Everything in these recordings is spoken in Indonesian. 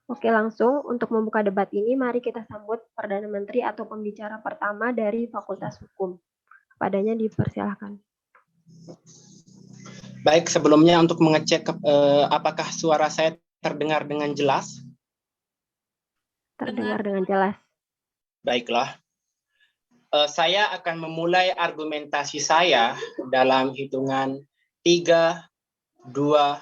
Oke, langsung untuk membuka debat ini, mari kita sambut Perdana Menteri atau pembicara pertama dari Fakultas Hukum. Padanya dipersilahkan. Baik, sebelumnya untuk mengecek apakah suara saya terdengar dengan jelas? Terdengar dengan jelas. Baiklah. Saya akan memulai argumentasi saya dalam hitungan 3, 2, 1.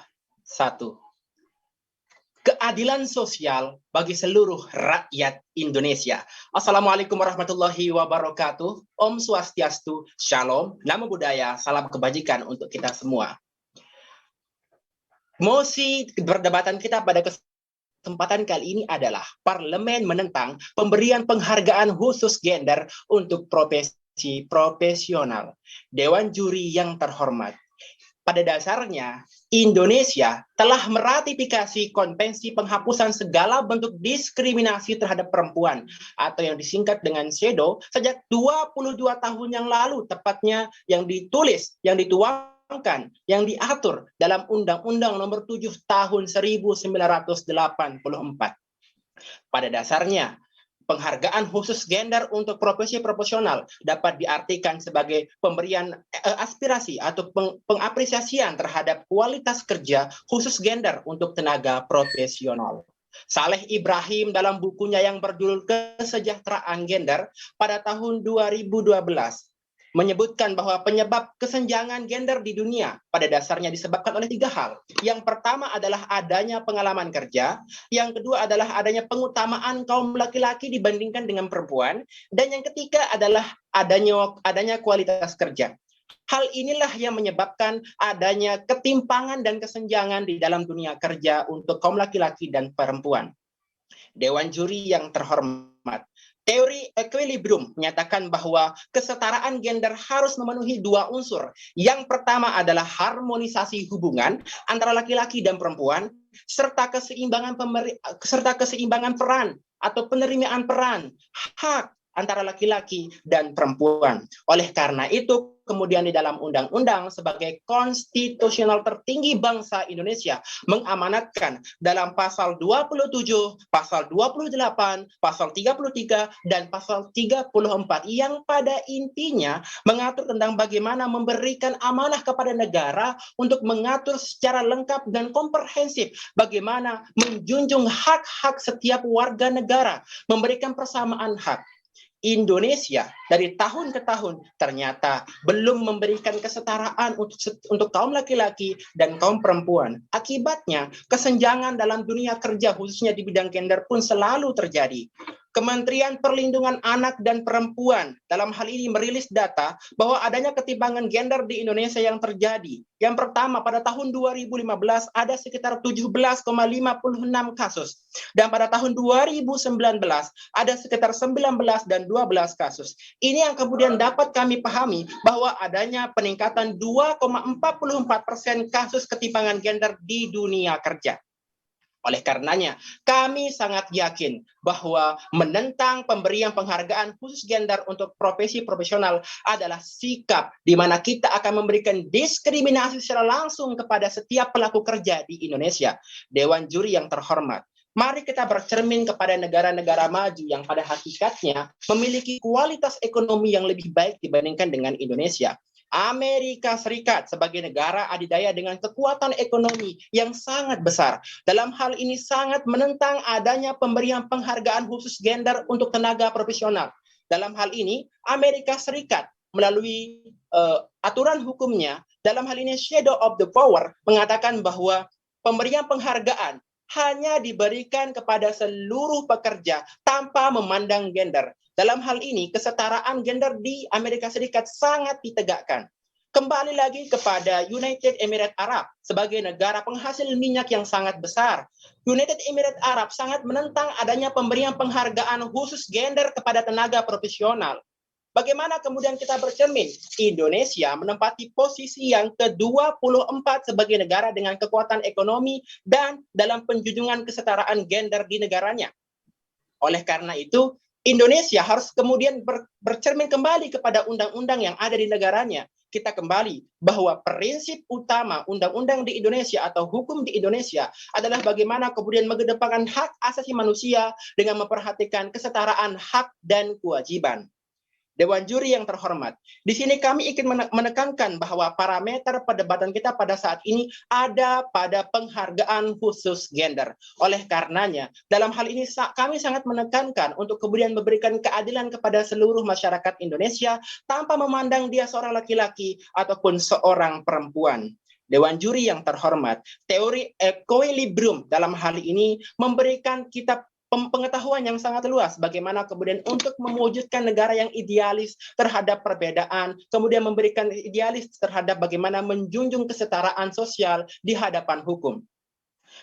Keadilan sosial bagi seluruh rakyat Indonesia. Assalamualaikum warahmatullahi wabarakatuh. Om Swastiastu, Shalom, Namo Buddhaya, salam kebajikan untuk kita semua. Mosi perdebatan kita pada kesempatan kali ini adalah parlemen menentang pemberian penghargaan khusus gender untuk profesi profesional. Dewan juri yang terhormat, pada dasarnya Indonesia telah meratifikasi Konvensi Penghapusan Segala Bentuk Diskriminasi Terhadap Perempuan atau yang disingkat dengan CEDAW sejak 22 tahun yang lalu, tepatnya yang ditulis, yang dituangkan, yang diatur dalam Undang-Undang Nomor 7 Tahun 1984. Pada dasarnya, penghargaan khusus gender untuk profesi profesional dapat diartikan sebagai pemberian aspirasi atau pengapresiasian terhadap kualitas kerja khusus gender untuk tenaga profesional. Saleh Ibrahim dalam bukunya yang berjudul Kesejahteraan Gender pada tahun 2012 menyebutkan bahwa penyebab kesenjangan gender di dunia pada dasarnya disebabkan oleh 3 hal. Yang pertama adalah adanya pengalaman kerja, yang kedua adalah adanya pengutamaan kaum laki-laki dibandingkan dengan perempuan, dan yang ketiga adalah adanya kualitas kerja. Hal inilah yang menyebabkan adanya ketimpangan dan kesenjangan di dalam dunia kerja untuk kaum laki-laki dan perempuan. Dewan juri yang terhormat, teori equilibrium menyatakan bahwa kesetaraan gender harus memenuhi 2 unsur. Yang pertama adalah harmonisasi hubungan antara laki-laki dan perempuan, serta keseimbangan peran atau penerimaan peran, hak antara laki-laki dan perempuan. Oleh karena itu, kemudian di dalam undang-undang sebagai konstitusional tertinggi bangsa Indonesia mengamanatkan dalam pasal 27, pasal 28, pasal 33, dan pasal 34 yang pada intinya mengatur tentang bagaimana memberikan amanah kepada negara untuk mengatur secara lengkap dan komprehensif bagaimana menjunjung hak-hak setiap warga negara, memberikan persamaan hak. Indonesia dari tahun ke tahun ternyata belum memberikan kesetaraan untuk kaum laki-laki dan kaum perempuan. Akibatnya, kesenjangan dalam dunia kerja khususnya di bidang gender pun selalu terjadi. Kementerian Perlindungan Anak dan Perempuan dalam hal ini merilis data bahwa adanya ketimpangan gender di Indonesia yang terjadi. Yang pertama, pada tahun 2015 ada sekitar 17,56 kasus. Dan pada tahun 2019 ada sekitar 19 dan 12 kasus. Ini yang kemudian dapat kami pahami bahwa adanya peningkatan 2,44% kasus ketimpangan gender di dunia kerja. Oleh karenanya, kami sangat yakin bahwa menentang pemberian penghargaan khusus gender untuk profesi profesional adalah sikap di mana kita akan memberikan diskriminasi secara langsung kepada setiap pelaku kerja di Indonesia. Dewan juri yang terhormat, mari kita bercermin kepada negara-negara maju yang pada hakikatnya memiliki kualitas ekonomi yang lebih baik dibandingkan dengan Indonesia. Amerika Serikat sebagai negara adidaya dengan kekuatan ekonomi yang sangat besar, dalam hal ini sangat menentang adanya pemberian penghargaan khusus gender untuk tenaga profesional. Dalam hal ini, Amerika Serikat melalui aturan hukumnya, dalam hal ini Shadow of the Power, mengatakan bahwa pemberian penghargaan hanya diberikan kepada seluruh pekerja tanpa memandang gender. Dalam hal ini, kesetaraan gender di Amerika Serikat sangat ditegakkan. Kembali lagi kepada United Emirates Arab sebagai negara penghasil minyak yang sangat besar. United Emirates Arab sangat menentang adanya pemberian penghargaan khusus gender kepada tenaga profesional. Bagaimana kemudian kita bercermin? Indonesia menempati posisi yang ke-24 sebagai negara dengan kekuatan ekonomi dan dalam penjunjungan kesetaraan gender di negaranya. Oleh karena itu, Indonesia harus kemudian bercermin kembali kepada undang-undang yang ada di negaranya. kita kembali bahwa prinsip utama undang-undang di Indonesia atau hukum di Indonesia adalah bagaimana kemudian mengedepankan hak asasi manusia dengan memperhatikan kesetaraan hak dan kewajiban. Dewan juri yang terhormat, di sini kami ingin menekankan bahwa parameter perdebatan kita pada saat ini ada pada penghargaan khusus gender. Oleh karenanya, dalam hal ini kami sangat menekankan untuk kemudian memberikan keadilan kepada seluruh masyarakat Indonesia tanpa memandang dia seorang laki-laki ataupun seorang perempuan. Dewan juri yang terhormat, teori equilibrium dalam hal ini memberikan kita pengetahuan yang sangat luas bagaimana kemudian untuk mewujudkan negara yang idealis terhadap perbedaan, kemudian memberikan idealis terhadap bagaimana menjunjung kesetaraan sosial di hadapan hukum.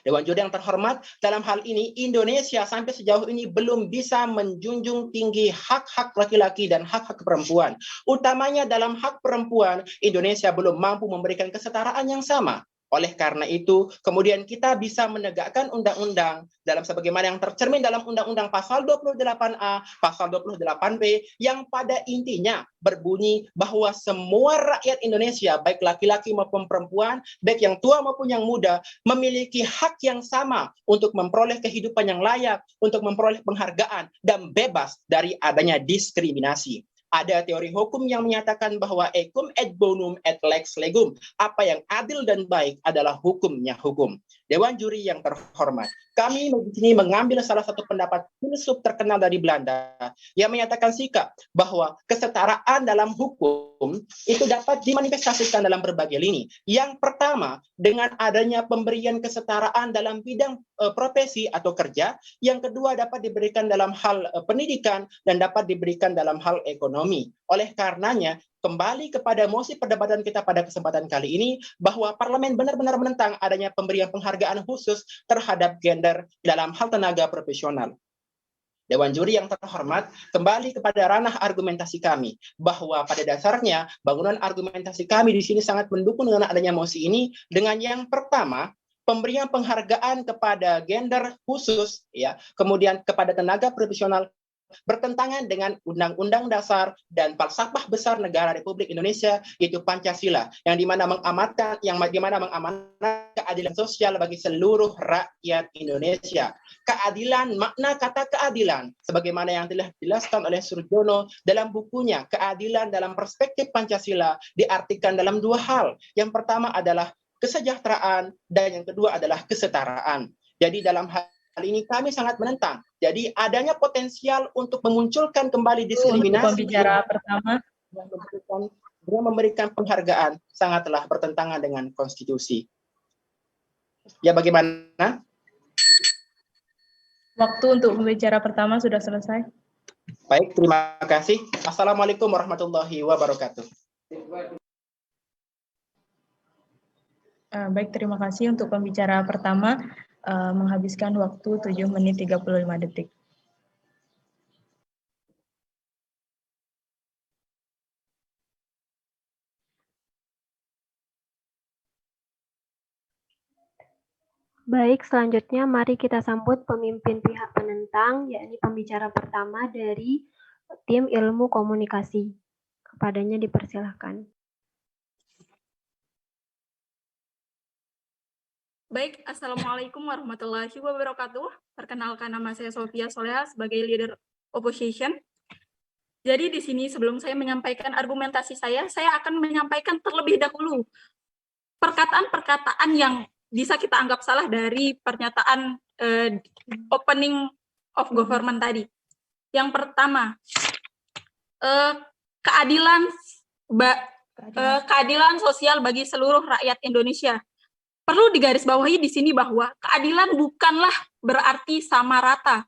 Dewan juri yang terhormat, dalam hal ini Indonesia sampai sejauh ini belum bisa menjunjung tinggi hak-hak laki-laki dan hak-hak perempuan. Utamanya dalam hak perempuan, Indonesia belum mampu memberikan kesetaraan yang sama. Oleh karena itu, kemudian kita bisa menegakkan undang-undang dalam sebagaimana yang tercermin dalam Undang-Undang Pasal 28A, Pasal 28B, yang pada intinya berbunyi bahwa semua rakyat Indonesia, baik laki-laki maupun perempuan, baik yang tua maupun yang muda, memiliki hak yang sama untuk memperoleh kehidupan yang layak, untuk memperoleh penghargaan, dan bebas dari adanya diskriminasi. Ada teori hukum yang menyatakan bahwa equum et bonum et lex legum. Apa yang adil dan baik adalah hukumnya hukum. Dewan juri yang terhormat, kami di sini mengambil salah satu pendapat filsuf terkenal dari Belanda yang menyatakan sikap bahwa kesetaraan dalam hukum itu dapat dimanifestasikan dalam berbagai lini. Yang pertama, dengan adanya pemberian kesetaraan dalam bidang profesi atau kerja. Yang kedua, dapat diberikan dalam hal pendidikan dan dapat diberikan dalam hal ekonomi. Oleh karenanya, kembali kepada mosi perdebatan kita pada kesempatan kali ini, bahwa parlemen benar-benar menentang adanya pemberian penghargaan khusus terhadap gender dalam hal tenaga profesional. Dewan juri yang terhormat, kembali kepada ranah argumentasi kami, bahwa pada dasarnya bangunan argumentasi kami di sini sangat mendukung dengan adanya mosi ini, dengan yang pertama, pemberian penghargaan kepada gender khusus, ya, kemudian kepada tenaga profesional, bertentangan dengan Undang-Undang Dasar dan falsafah besar negara Republik Indonesia, yaitu Pancasila, yang dimana mengamankan keadilan sosial bagi seluruh rakyat Indonesia. Keadilan, makna kata keadilan, sebagaimana yang telah dijelaskan oleh Surjono dalam bukunya Keadilan dalam Perspektif Pancasila, diartikan dalam dua hal. Yang pertama adalah kesejahteraan dan yang kedua adalah kesetaraan. Jadi dalam hal ini kami sangat menentang. Jadi adanya potensial untuk memunculkan kembali diskriminasi. Pembicara pertama yang memberikan penghargaan sangatlah bertentangan dengan konstitusi. Ya, bagaimana? Waktu untuk pembicara pertama sudah selesai. Baik, terima kasih. Assalamualaikum warahmatullahi wabarakatuh. Baik, terima kasih untuk pembicara pertama. Menghabiskan waktu 7 menit 35 detik. Baik, selanjutnya mari kita sambut pemimpin pihak penentang, yakni pembicara pertama dari tim ilmu komunikasi. Kepadanya dipersilahkan. Baik, Assalamualaikum warahmatullahi wabarakatuh. Perkenalkan, nama saya Sofia Soleha sebagai leader opposition. Jadi di sini sebelum saya menyampaikan argumentasi saya akan menyampaikan terlebih dahulu perkataan-perkataan yang bisa kita anggap salah dari pernyataan opening of government tadi. Yang pertama, keadilan sosial bagi seluruh rakyat Indonesia. Perlu digarisbawahi di sini bahwa keadilan bukanlah berarti sama rata.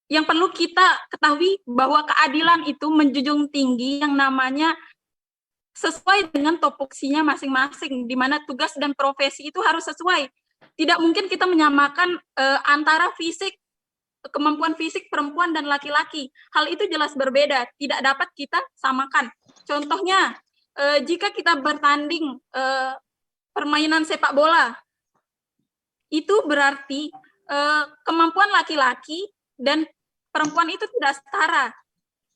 Yang perlu kita ketahui bahwa keadilan itu menjunjung tinggi yang namanya sesuai dengan topoksinya masing-masing, di mana tugas dan profesi itu harus sesuai. Tidak mungkin kita menyamakan antara kemampuan fisik perempuan dan laki-laki. Hal itu jelas berbeda, tidak dapat kita samakan. Contohnya, jika kita bertanding permainan sepak bola, itu berarti kemampuan laki-laki dan perempuan itu tidak setara.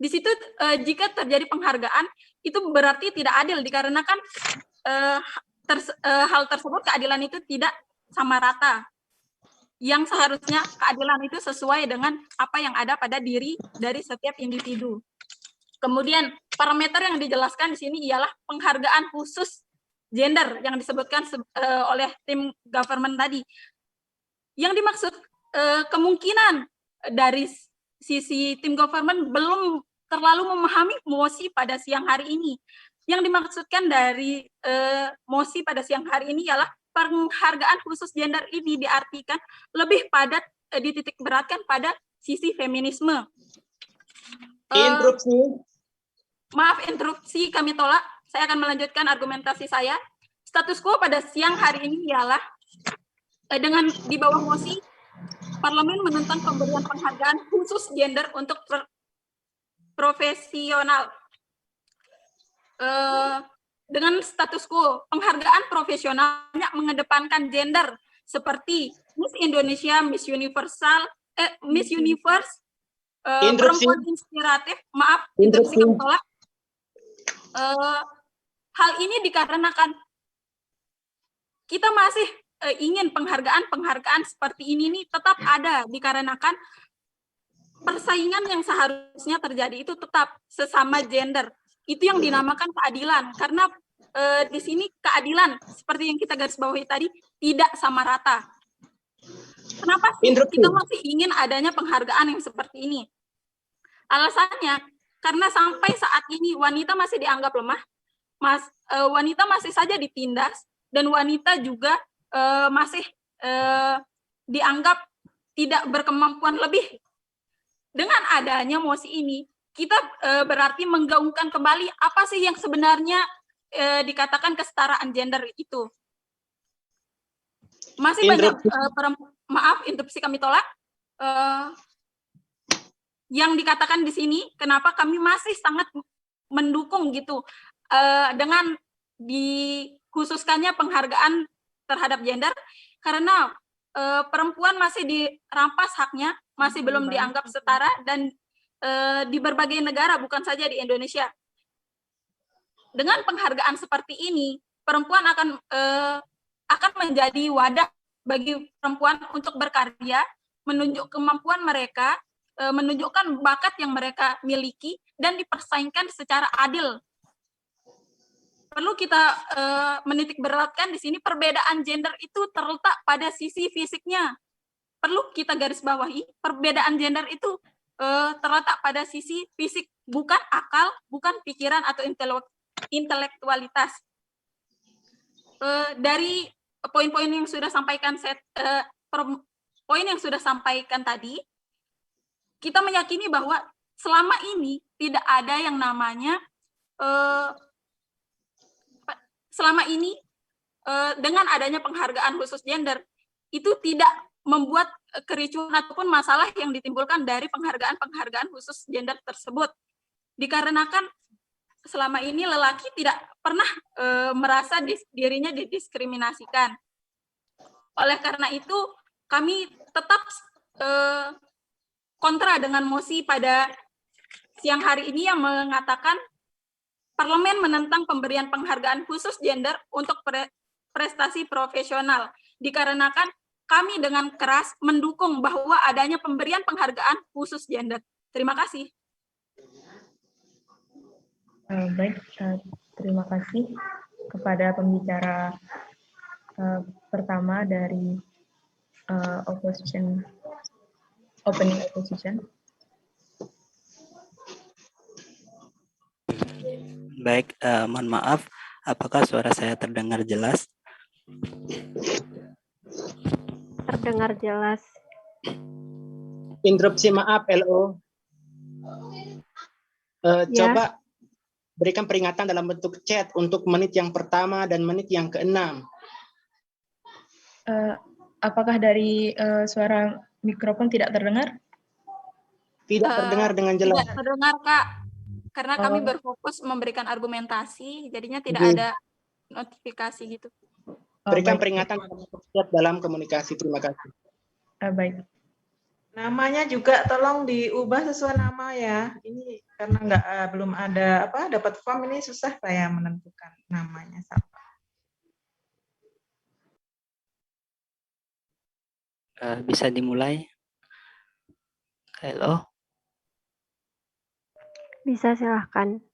Di situ jika terjadi penghargaan, itu berarti tidak adil dikarenakan hal tersebut keadilan itu tidak sama rata. Yang seharusnya keadilan itu sesuai dengan apa yang ada pada diri dari setiap individu. Kemudian parameter yang dijelaskan di sini ialah penghargaan khusus gender yang disebutkan oleh tim government tadi. Yang dimaksud kemungkinan dari sisi tim government belum terlalu memahami mosi pada siang hari ini. Yang dimaksudkan dari mosi pada siang hari ini ialah penghargaan khusus gender ini diartikan lebih padat dititik beratkan pada sisi feminisme. Maaf interupsi, kami tolak. Saya akan melanjutkan argumentasi saya. Status quo pada siang hari ini ialah dengan di bawah mosi, Parlemen menentang pemberian penghargaan khusus gender untuk profesional. Dengan status quo, penghargaan profesionalnya mengedepankan gender seperti Miss Indonesia, Miss Universe, perempuan inspiratif, maaf, interupsi kami tolak. Hal ini dikarenakan kita masih ingin penghargaan seperti ini nih tetap ada dikarenakan persaingan yang seharusnya terjadi itu tetap sesama gender. Itu yang dinamakan keadilan karena di sini keadilan seperti yang kita garis bawahi tadi tidak sama rata. Kenapa sih kita masih ingin adanya penghargaan yang seperti ini? Alasannya karena sampai saat ini wanita masih dianggap lemah, wanita masih saja ditindas, dan wanita juga masih dianggap tidak berkemampuan lebih. Dengan adanya mosi ini, kita berarti menggaungkan kembali apa sih yang sebenarnya dikatakan kesetaraan gender itu. Masih banyak, maaf, interupsi kami tolak. Yang dikatakan di sini, kenapa kami masih sangat mendukung gitu dengan dikhususkannya penghargaan terhadap gender, karena perempuan masih dirampas haknya, masih belum dianggap setara, dan di berbagai negara, bukan saja di Indonesia. Dengan penghargaan seperti ini, perempuan akan menjadi wadah bagi perempuan untuk berkarya, menunjuk kemampuan mereka, menunjukkan bakat yang mereka miliki dan dipersaingkan secara adil. Perlu kita menitik beratkan di sini perbedaan gender itu terletak pada sisi fisiknya. Perlu kita garis bawahi perbedaan gender itu terletak pada sisi fisik, bukan akal, bukan pikiran atau intelektualitas. Dari poin-poin yang sudah sampaikan tadi, kita meyakini bahwa selama ini tidak ada yang namanya dengan adanya penghargaan khusus gender itu tidak membuat kericuhan ataupun masalah yang ditimbulkan dari penghargaan khusus gender tersebut. Dikarenakan selama ini lelaki tidak pernah merasa dirinya didiskriminasikan. Oleh karena itu kami tetap kontra dengan mosi pada siang hari ini yang mengatakan Parlemen menentang pemberian penghargaan khusus gender untuk prestasi profesional, dikarenakan kami dengan keras mendukung bahwa adanya pemberian penghargaan khusus gender. Terima kasih. Baik, terima kasih kepada pembicara pertama dari opening opposition. Baik, mohon maaf, apakah suara saya terdengar jelas? Terdengar jelas. Interupsi, maaf, LO. Ya. Coba berikan peringatan dalam bentuk chat untuk menit yang pertama dan menit yang ke-6. Apakah dari suara mikrofon tidak terdengar? Tidak terdengar dengan jelas. Tidak terdengar, Kak. Karena kami berfokus memberikan argumentasi, jadinya tidak ada notifikasi gitu. Berikan peringatan dalam komunikasi. Terima kasih. Baik. Namanya juga tolong diubah sesuai nama ya. Ini karena belum ada dapat form ini susah saya menentukan namanya siapa. Bisa dimulai. Halo. Bisa, silahkan.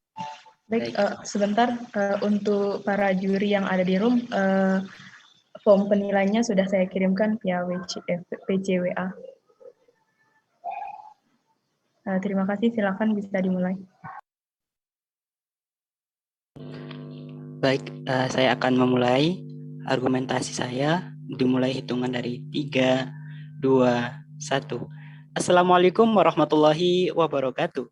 Baik, sebentar untuk para juri yang ada di room, form penilaiannya sudah saya kirimkan via PCWA. Terima kasih, silakan bisa dimulai. Baik, saya akan memulai argumentasi saya, dimulai hitungan dari 3, 2, 1. Assalamualaikum warahmatullahi wabarakatuh.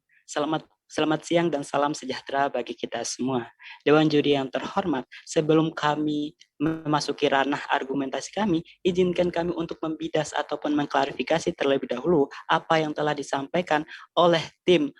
Selamat siang dan salam sejahtera bagi kita semua. Dewan juri yang terhormat, sebelum kami memasuki ranah argumentasi kami, izinkan kami untuk membidas ataupun mengklarifikasi terlebih dahulu apa yang telah disampaikan oleh tim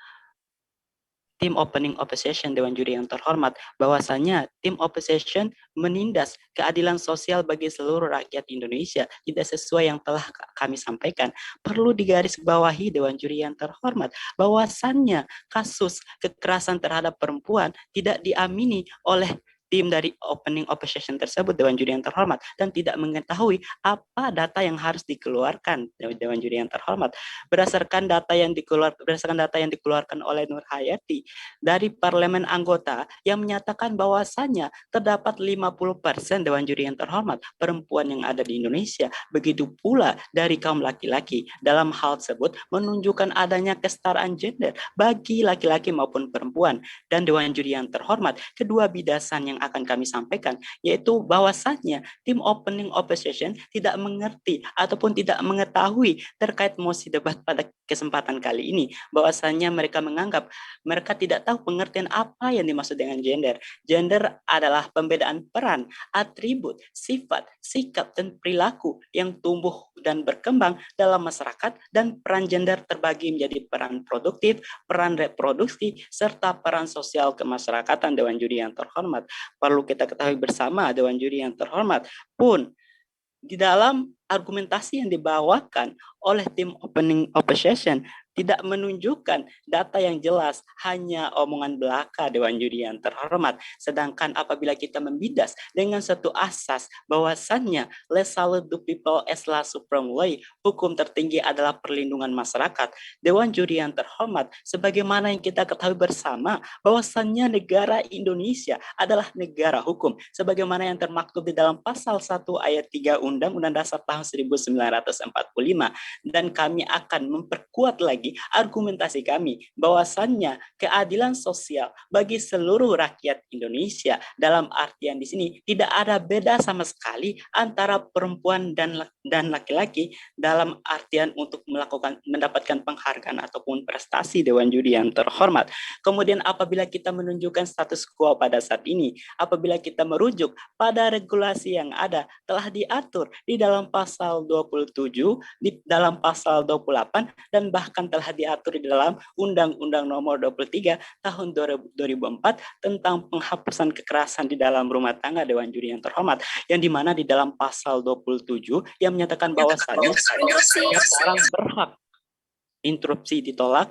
opening opposition Dewan Juri yang terhormat, bahwasanya tim opposition menindas keadilan sosial bagi seluruh rakyat Indonesia tidak sesuai yang telah kami sampaikan. Perlu digarisbawahi Dewan Juri yang terhormat, bahwasannya kasus kekerasan terhadap perempuan tidak diamini oleh tim dari opening opposition tersebut, Dewan Juri yang terhormat, dan tidak mengetahui apa data yang harus dikeluarkan, Dewan Juri yang terhormat. Berdasarkan data yang dikeluarkan oleh Nur Hayati dari parlemen anggota yang menyatakan bahwasannya terdapat 50% Dewan Juri yang terhormat perempuan yang ada di Indonesia, begitu pula dari kaum laki-laki. Dalam hal tersebut menunjukkan adanya kesetaraan gender bagi laki-laki maupun perempuan. Dan Dewan Juri yang terhormat, kedua bidasan yang akan kami sampaikan yaitu bahwasannya tim opening opposition tidak mengerti ataupun tidak mengetahui terkait mosi debat pada kesempatan kali ini, bahwasannya mereka menganggap mereka tidak tahu pengertian apa yang dimaksud dengan gender. Gender adalah pembedaan peran, atribut, sifat, sikap, dan perilaku yang tumbuh dan berkembang dalam masyarakat, dan peran gender terbagi menjadi peran produktif, peran reproduksi, serta peran sosial kemasyarakatan. Dewan Juri yang terhormat, perlu kita ketahui bersama, Dewan Juri yang terhormat, pun di dalam argumentasi yang dibawakan oleh tim opening opposition tidak menunjukkan data yang jelas, hanya omongan belaka, Dewan Juri yang terhormat. Sedangkan apabila kita membidas dengan satu asas bahwasannya let's salute the people as la supreme way, hukum tertinggi adalah perlindungan masyarakat. Dewan Juri yang terhormat, sebagaimana yang kita ketahui bersama bahwasannya negara Indonesia adalah negara hukum, sebagaimana yang termaktub di dalam pasal 1 ayat 3 Undang-Undang Dasar tahun 1945, dan kami akan memperkuat lagi argumentasi kami bahwasannya keadilan sosial bagi seluruh rakyat Indonesia, dalam artian di sini tidak ada beda sama sekali antara perempuan dan laki-laki dalam artian untuk mendapatkan penghargaan ataupun prestasi. Dewan Juri yang terhormat, kemudian apabila kita menunjukkan status quo pada saat ini, apabila kita merujuk pada regulasi yang ada telah diatur di dalam pasal 27, di dalam pasal 28, dan bahkan telah diatur di dalam Undang-Undang Nomor 23 Tahun 2004 tentang penghapusan kekerasan di dalam rumah tangga, Dewan Juri yang terhormat, yang dimana di dalam pasal 27 yang menyatakan bahwasannya setiap orang berhak interupsi ditolak.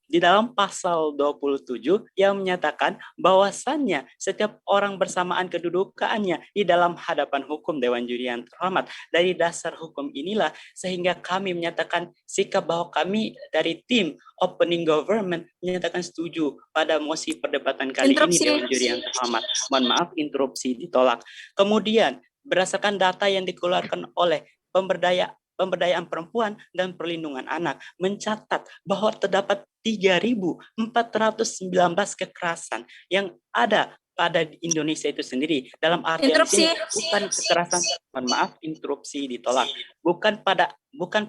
Di dalam pasal 27 yang menyatakan bahwasannya setiap orang bersamaan kedudukannya di dalam hadapan hukum, Dewan Juri yang terhormat. Dari dasar hukum inilah sehingga kami menyatakan sikap bahwa kami dari tim opening government menyatakan setuju pada mosi perdebatan kali ini, Dewan Juri yang terhormat. Mohon maaf, interupsi ditolak. Kemudian berdasarkan data yang dikeluarkan oleh Pemberdayaan Perempuan dan Perlindungan Anak mencatat bahwa terdapat 3.419 kekerasan yang ada pada Indonesia itu sendiri. Dalam artian ini bukan kekerasan, mohon maaf, interupsi ditolak. Bukan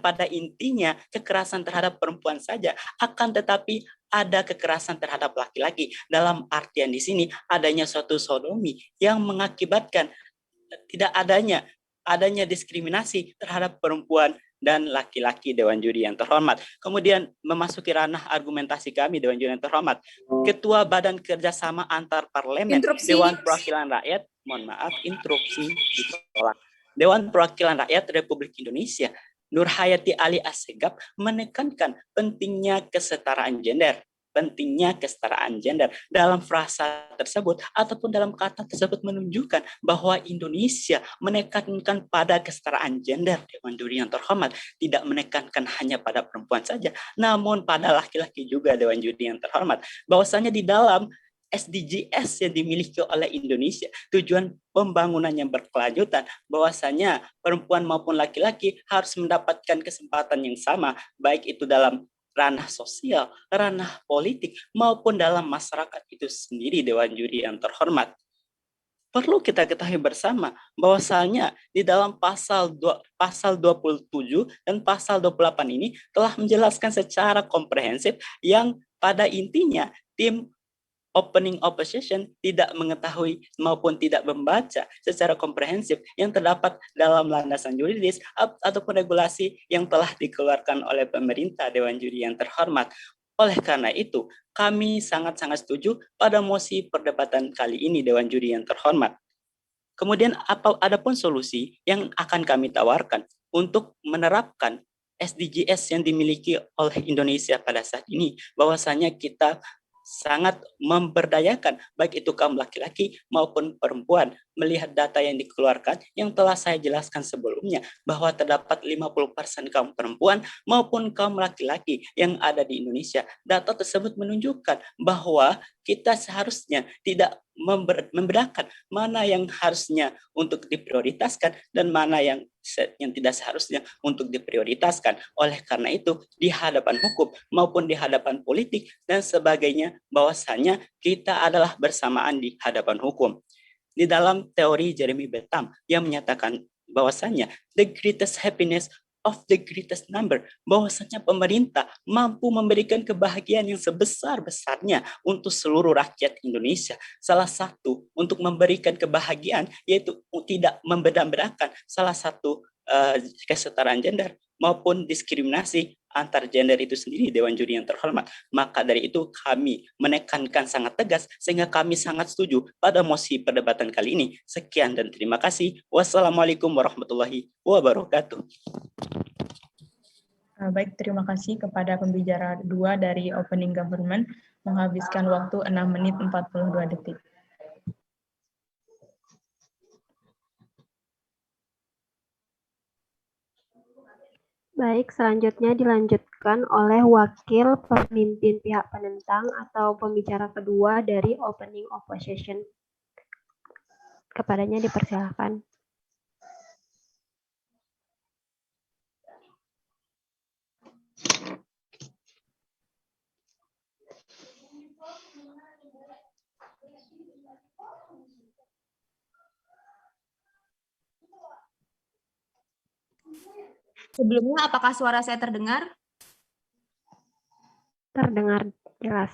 pada intinya kekerasan terhadap perempuan saja, akan tetapi ada kekerasan terhadap laki-laki. Dalam artian di sini adanya suatu sodomi yang mengakibatkan tidak adanya diskriminasi terhadap perempuan dan laki-laki, Dewan Juri yang terhormat. Kemudian memasuki ranah argumentasi kami, Dewan Juri yang terhormat. Ketua Badan Kerjasama Antar Parlemen Dewan Perwakilan Rakyat, mohon maaf, interupsi ditolak. Dewan Perwakilan Rakyat Republik Indonesia Nurhayati Ali Assegaf menekankan pentingnya kesetaraan gender. Dalam frasa tersebut ataupun dalam kata tersebut menunjukkan bahwa Indonesia menekankan pada kesetaraan gender. Dewan Juri yang terhormat tidak menekankan hanya pada perempuan saja, namun pada laki-laki juga. Dewan Juri yang terhormat, bahwasanya di dalam SDGs yang dimiliki oleh Indonesia, tujuan pembangunan yang berkelanjutan, bahwasanya perempuan maupun laki-laki harus mendapatkan kesempatan yang sama, baik itu dalam ranah sosial, ranah politik, maupun dalam masyarakat itu sendiri. Dewan Juri yang terhormat, perlu kita ketahui bersama bahwasanya di dalam pasal 27 dan pasal 28 ini telah menjelaskan secara komprehensif yang pada intinya tim opening opposition tidak mengetahui maupun tidak membaca secara komprehensif yang terdapat dalam landasan yuridis ataupun regulasi yang telah dikeluarkan oleh pemerintah. Dewan Juri yang terhormat, oleh karena itu kami sangat-sangat setuju pada mosi perdebatan kali ini. Dewan Juri yang terhormat, kemudian adapun solusi yang akan kami tawarkan untuk menerapkan SDGs yang dimiliki oleh Indonesia pada saat ini, bahwasanya kita sangat memberdayakan baik itu kaum laki-laki maupun perempuan. Melihat data yang dikeluarkan yang telah saya jelaskan sebelumnya, bahwa terdapat 50% kaum perempuan maupun kaum laki-laki yang ada di Indonesia. Data tersebut menunjukkan bahwa kita seharusnya tidak membedakan mana yang harusnya untuk diprioritaskan dan mana yang tidak seharusnya untuk diprioritaskan. Oleh karena itu, di hadapan hukum maupun di hadapan politik dan sebagainya, bahwasanya kita adalah bersamaan di hadapan hukum. Di dalam teori Jeremy Bentham yang menyatakan bahwasanya the greatest happiness of the greatest number, bahwasanya pemerintah mampu memberikan kebahagiaan yang sebesar-besarnya untuk seluruh rakyat Indonesia. Salah satu untuk memberikan kebahagiaan yaitu tidak membeda-bedakan salah satu kesetaraan gender maupun diskriminasi antar gender itu sendiri. Dewan Juri yang terhormat, maka dari itu kami menekankan sangat tegas sehingga kami sangat setuju pada mosi perdebatan kali ini. Sekian dan terima kasih. Wassalamualaikum warahmatullahi wabarakatuh. Baik, terima kasih kepada pembicara 2 dari Opening Government, menghabiskan waktu 6 menit 42 detik. Baik, selanjutnya dilanjutkan oleh wakil pemimpin pihak penentang atau pembicara kedua dari Opening Opposition. Kepadanya dipersilakan. Sebelumnya, apakah suara saya terdengar? Terdengar jelas.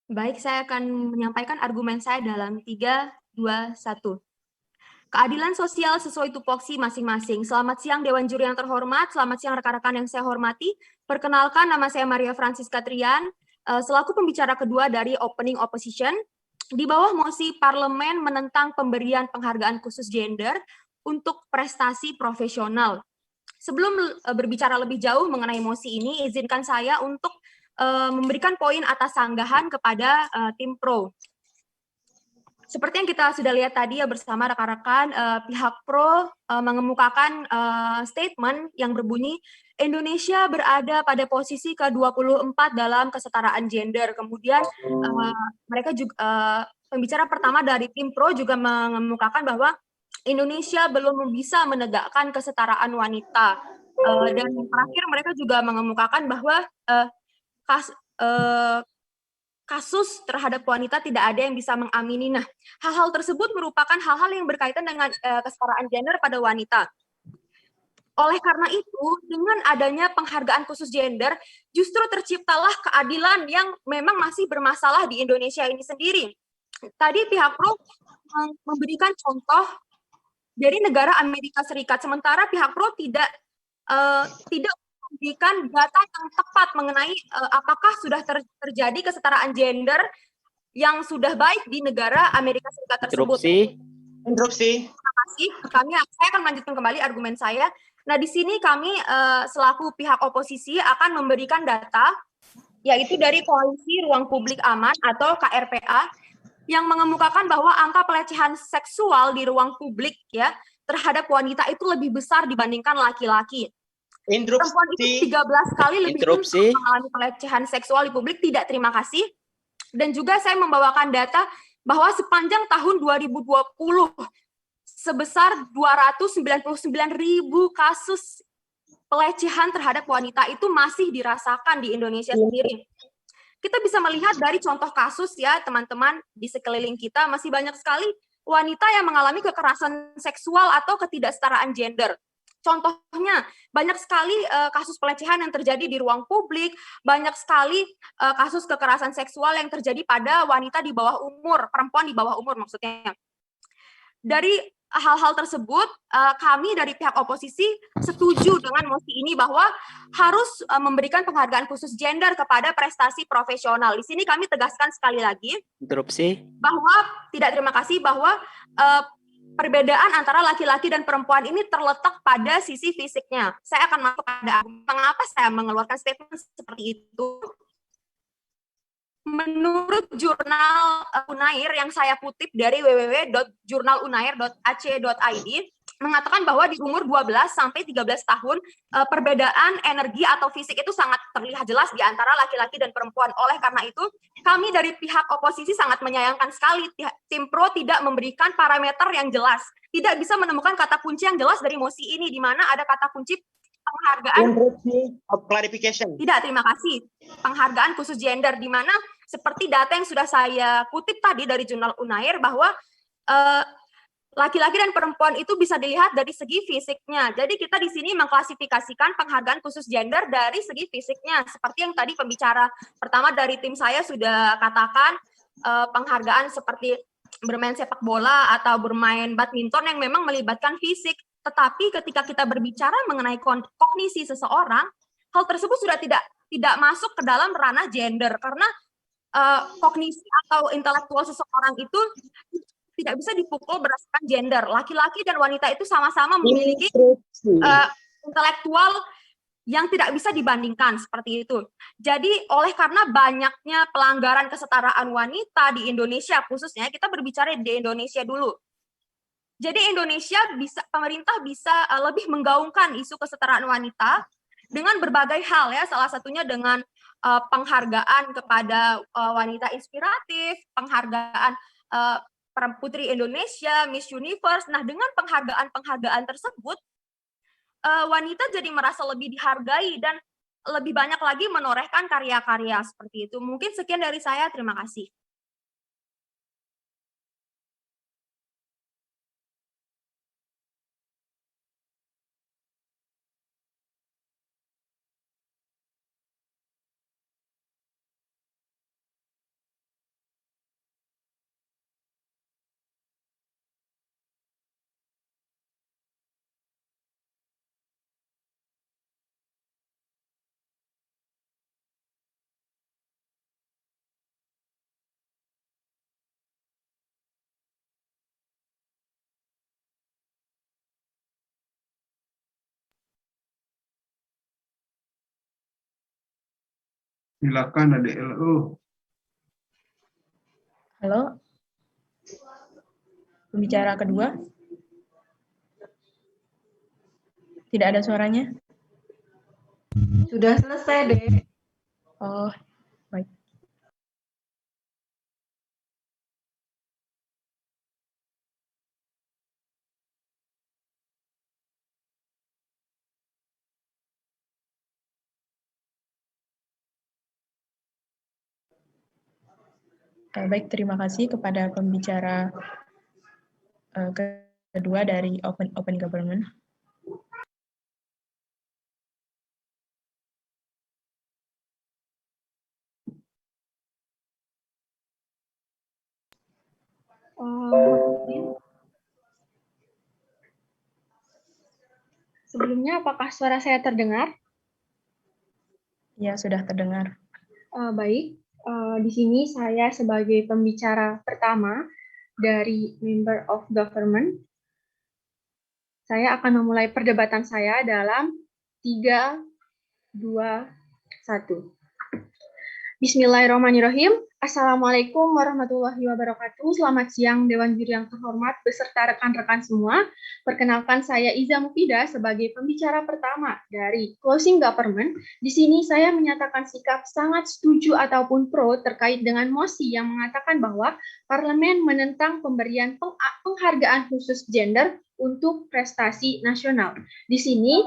Baik, saya akan menyampaikan argumen saya dalam 3, 2, 1. Keadilan sosial sesuai tupoksi masing-masing. Selamat siang Dewan Juri yang terhormat, selamat siang rekan-rekan yang saya hormati. Perkenalkan, nama saya Maria Francisca Trian, selaku pembicara kedua dari Opening Opposition. Di bawah mosi parlemen menentang pemberian penghargaan khusus gender untuk prestasi profesional. Sebelum berbicara lebih jauh mengenai mosi ini, izinkan saya untuk memberikan poin atas sanggahan kepada tim pro. Seperti yang kita sudah lihat tadi ya bersama rekan-rekan, pihak pro mengemukakan statement yang berbunyi, Indonesia berada pada posisi ke-24 dalam kesetaraan gender. Kemudian mereka juga, pembicara pertama dari tim pro juga mengemukakan bahwa Indonesia belum bisa menegakkan kesetaraan wanita. Dan terakhir mereka juga mengemukakan bahwa kasus terhadap wanita tidak ada yang bisa mengamini. Nah, hal-hal tersebut merupakan hal-hal yang berkaitan dengan kesetaraan gender pada wanita. Oleh karena itu, dengan adanya penghargaan khusus gender, justru terciptalah keadilan yang memang masih bermasalah di Indonesia ini sendiri. Tadi pihak pro memberikan contoh dari negara Amerika Serikat, sementara pihak pro tidak memberikan data yang tepat mengenai apakah sudah terjadi kesetaraan gender yang sudah baik di negara Amerika Serikat tersebut. Interupsi. Terima kasih. Saya akan melanjutkan kembali argumen saya. Nah, di sini kami selaku pihak oposisi akan memberikan data, yaitu dari Koalisi Ruang Publik Aman atau KRPA, yang mengemukakan bahwa angka pelecehan seksual di ruang publik ya terhadap wanita itu lebih besar dibandingkan laki-laki. Perempuan itu 13 kali lebih cenderung mengalami pelecehan seksual di publik. Tidak, terima kasih. Dan juga saya membawakan data bahwa sepanjang tahun 2020 sebesar 299.000 kasus pelecehan terhadap wanita itu masih dirasakan di Indonesia sendiri. Kita bisa melihat dari contoh kasus ya teman-teman di sekeliling kita masih banyak sekali wanita yang mengalami kekerasan seksual atau ketidaksetaraan gender. Contohnya, banyak sekali kasus pelecehan yang terjadi di ruang publik, banyak sekali kasus kekerasan seksual yang terjadi pada wanita di bawah umur, perempuan di bawah umur maksudnya. Dari hal-hal tersebut, kami dari pihak oposisi setuju dengan mosi ini bahwa harus memberikan penghargaan khusus gender kepada prestasi profesional. Di sini kami tegaskan sekali lagi, bahwa tidak terima kasih bahwa perbedaan antara laki-laki dan perempuan ini terletak pada sisi fisiknya. Saya akan masuk pada mengapa saya mengeluarkan statement seperti itu. Menurut jurnal Unair yang saya kutip dari www.jurnalunair.ac.id mengatakan bahwa di umur 12 sampai 13 tahun perbedaan energi atau fisik itu sangat terlihat jelas di antara laki-laki dan perempuan. Oleh karena itu, kami dari pihak oposisi sangat menyayangkan sekali tim pro tidak memberikan parameter yang jelas. Tidak bisa menemukan kata kunci yang jelas dari mosi ini, di mana ada kata kunci penghargaan clarification. Tidak, terima kasih. Penghargaan khusus gender, di mana seperti data yang sudah saya kutip tadi dari jurnal Unair bahwa laki-laki dan perempuan itu bisa dilihat dari segi fisiknya. Jadi kita di sini mengklasifikasikan penghargaan khusus gender dari segi fisiknya. Seperti yang tadi pembicara pertama dari tim saya sudah katakan, penghargaan seperti bermain sepak bola atau bermain badminton yang memang melibatkan fisik. Tetapi ketika kita berbicara mengenai kognisi seseorang, hal tersebut sudah tidak masuk ke dalam ranah gender, karena kognisi atau intelektual seseorang itu tidak bisa dipukul berdasarkan gender. Laki-laki dan wanita itu sama-sama memiliki intelektual yang tidak bisa dibandingkan, seperti itu. Jadi oleh karena banyaknya pelanggaran kesetaraan wanita di Indonesia, khususnya kita berbicara di Indonesia dulu. Jadi pemerintah bisa lebih menggaungkan isu kesetaraan wanita dengan berbagai hal ya, salah satunya dengan penghargaan kepada wanita inspiratif, penghargaan Putri Indonesia, Miss Universe. Nah, dengan penghargaan tersebut, wanita jadi merasa lebih dihargai dan lebih banyak lagi menorehkan karya-karya seperti itu. Mungkin sekian dari saya, terima kasih. Silakan Adik LO. Halo. Pembicara kedua. Tidak ada suaranya? Sudah selesai, Dek. Oh, baik. Baik, terima kasih kepada pembicara kedua dari Open Government. Sebelumnya, apakah suara saya terdengar? Ya, sudah terdengar. Baik, di sini saya sebagai pembicara pertama dari Member of Government. Saya akan memulai perdebatan saya dalam 3, 2, 1. Bismillahirrahmanirrahim. Assalamualaikum warahmatullahi wabarakatuh. Selamat siang Dewan Juri yang terhormat beserta rekan-rekan semua. Perkenalkan saya Iza Mufida sebagai pembicara pertama dari Closing Government. Di sini saya menyatakan sikap sangat setuju ataupun pro terkait dengan mosi yang mengatakan bahwa Parlemen menentang pemberian penghargaan khusus gender untuk prestasi nasional. Di sini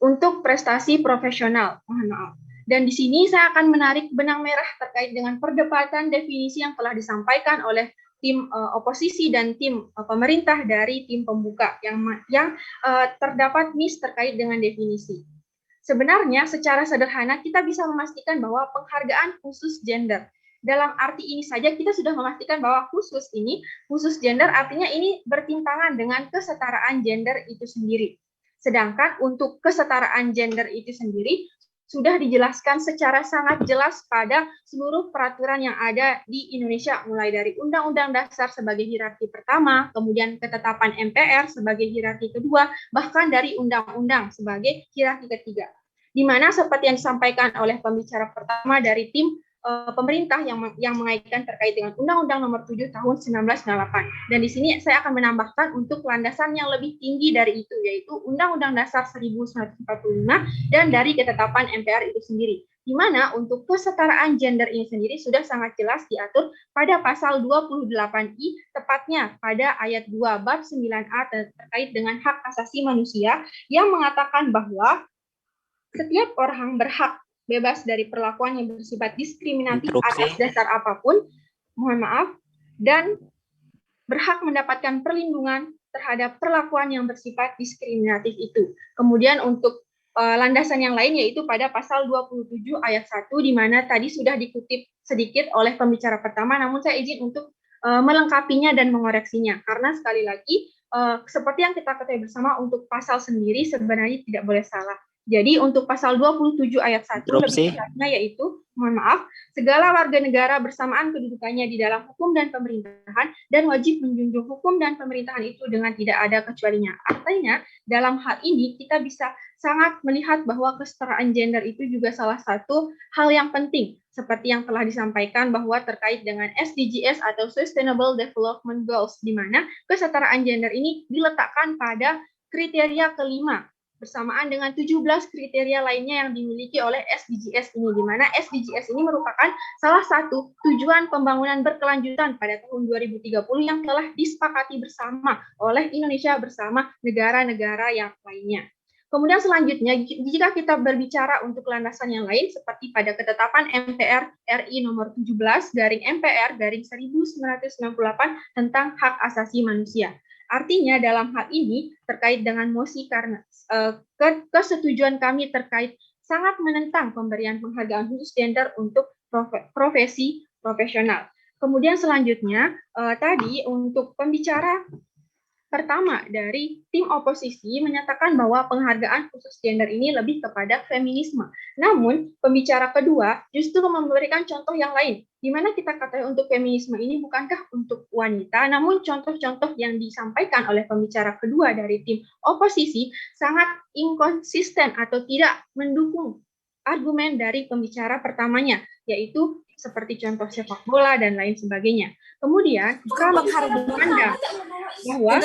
untuk prestasi profesional. Mohon maaf. Dan di sini saya akan menarik benang merah terkait dengan perdebatan definisi yang telah disampaikan oleh tim oposisi dan tim pemerintah dari tim pembuka yang terdapat miss terkait dengan definisi. Sebenarnya secara sederhana kita bisa memastikan bahwa penghargaan khusus gender. Dalam arti ini saja kita sudah memastikan bahwa khusus gender artinya ini bertentangan dengan kesetaraan gender itu sendiri. Sedangkan untuk kesetaraan gender itu sendiri sudah dijelaskan secara sangat jelas pada seluruh peraturan yang ada di Indonesia, mulai dari Undang-Undang Dasar sebagai hierarki pertama, kemudian ketetapan MPR sebagai hierarki kedua, bahkan dari Undang-Undang sebagai hierarki ketiga. Di mana seperti yang disampaikan oleh pembicara pertama dari tim pemerintah yang mengaitkan terkait dengan Undang-Undang Nomor 7 Tahun 1998. Dan di sini saya akan menambahkan untuk landasan yang lebih tinggi dari itu, yaitu Undang-Undang Dasar 1945 dan dari ketetapan MPR itu sendiri. Di mana untuk kesetaraan gender ini sendiri sudah sangat jelas diatur pada pasal 28I, tepatnya pada ayat 2 bab 9A terkait dengan hak asasi manusia yang mengatakan bahwa setiap orang berhak bebas dari perlakuan yang bersifat diskriminatif atas dasar apapun, mohon maaf, dan berhak mendapatkan perlindungan terhadap perlakuan yang bersifat diskriminatif itu. Kemudian untuk landasan yang lain yaitu pada pasal 27 ayat 1, di mana tadi sudah dikutip sedikit oleh pembicara pertama, namun saya izin untuk melengkapinya dan mengoreksinya, karena sekali lagi seperti yang kita ketahui bersama untuk pasal sendiri sebenarnya tidak boleh salah. Jadi untuk pasal 27 ayat 1 lebih tepatnya yaitu, mohon maaf, segala warga negara bersamaan kedudukannya di dalam hukum dan pemerintahan dan wajib menjunjung hukum dan pemerintahan itu dengan tidak ada kecualinya. Artinya dalam hal ini kita bisa sangat melihat bahwa kesetaraan gender itu juga salah satu hal yang penting, seperti yang telah disampaikan bahwa terkait dengan SDGs atau Sustainable Development Goals, di mana kesetaraan gender ini diletakkan pada kriteria kelima, bersamaan dengan 17 kriteria lainnya yang dimiliki oleh SDGs ini, di mana SDGs ini merupakan salah satu tujuan pembangunan berkelanjutan pada tahun 2030 yang telah disepakati bersama oleh Indonesia bersama negara-negara yang lainnya. Kemudian selanjutnya, jika kita berbicara untuk landasan yang lain, seperti pada ketetapan MPR RI nomor 17 MPR 1998 tentang hak asasi manusia. Artinya dalam hal ini terkait dengan mosi karena kesetujuan kami terkait sangat menentang pemberian penghargaan khusus gender untuk profesi profesional. Kemudian selanjutnya tadi untuk pembicara pertama dari tim oposisi menyatakan bahwa penghargaan khusus gender ini lebih kepada feminisme. Namun pembicara kedua justru memberikan contoh yang lain, di mana kita katakan untuk feminisme ini bukankah untuk wanita, namun contoh-contoh yang disampaikan oleh pembicara kedua dari tim oposisi sangat inkonsisten atau tidak mendukung argumen dari pembicara pertamanya, yaitu seperti contoh sepak bola dan lain sebagainya. Kemudian kami memandang bahwa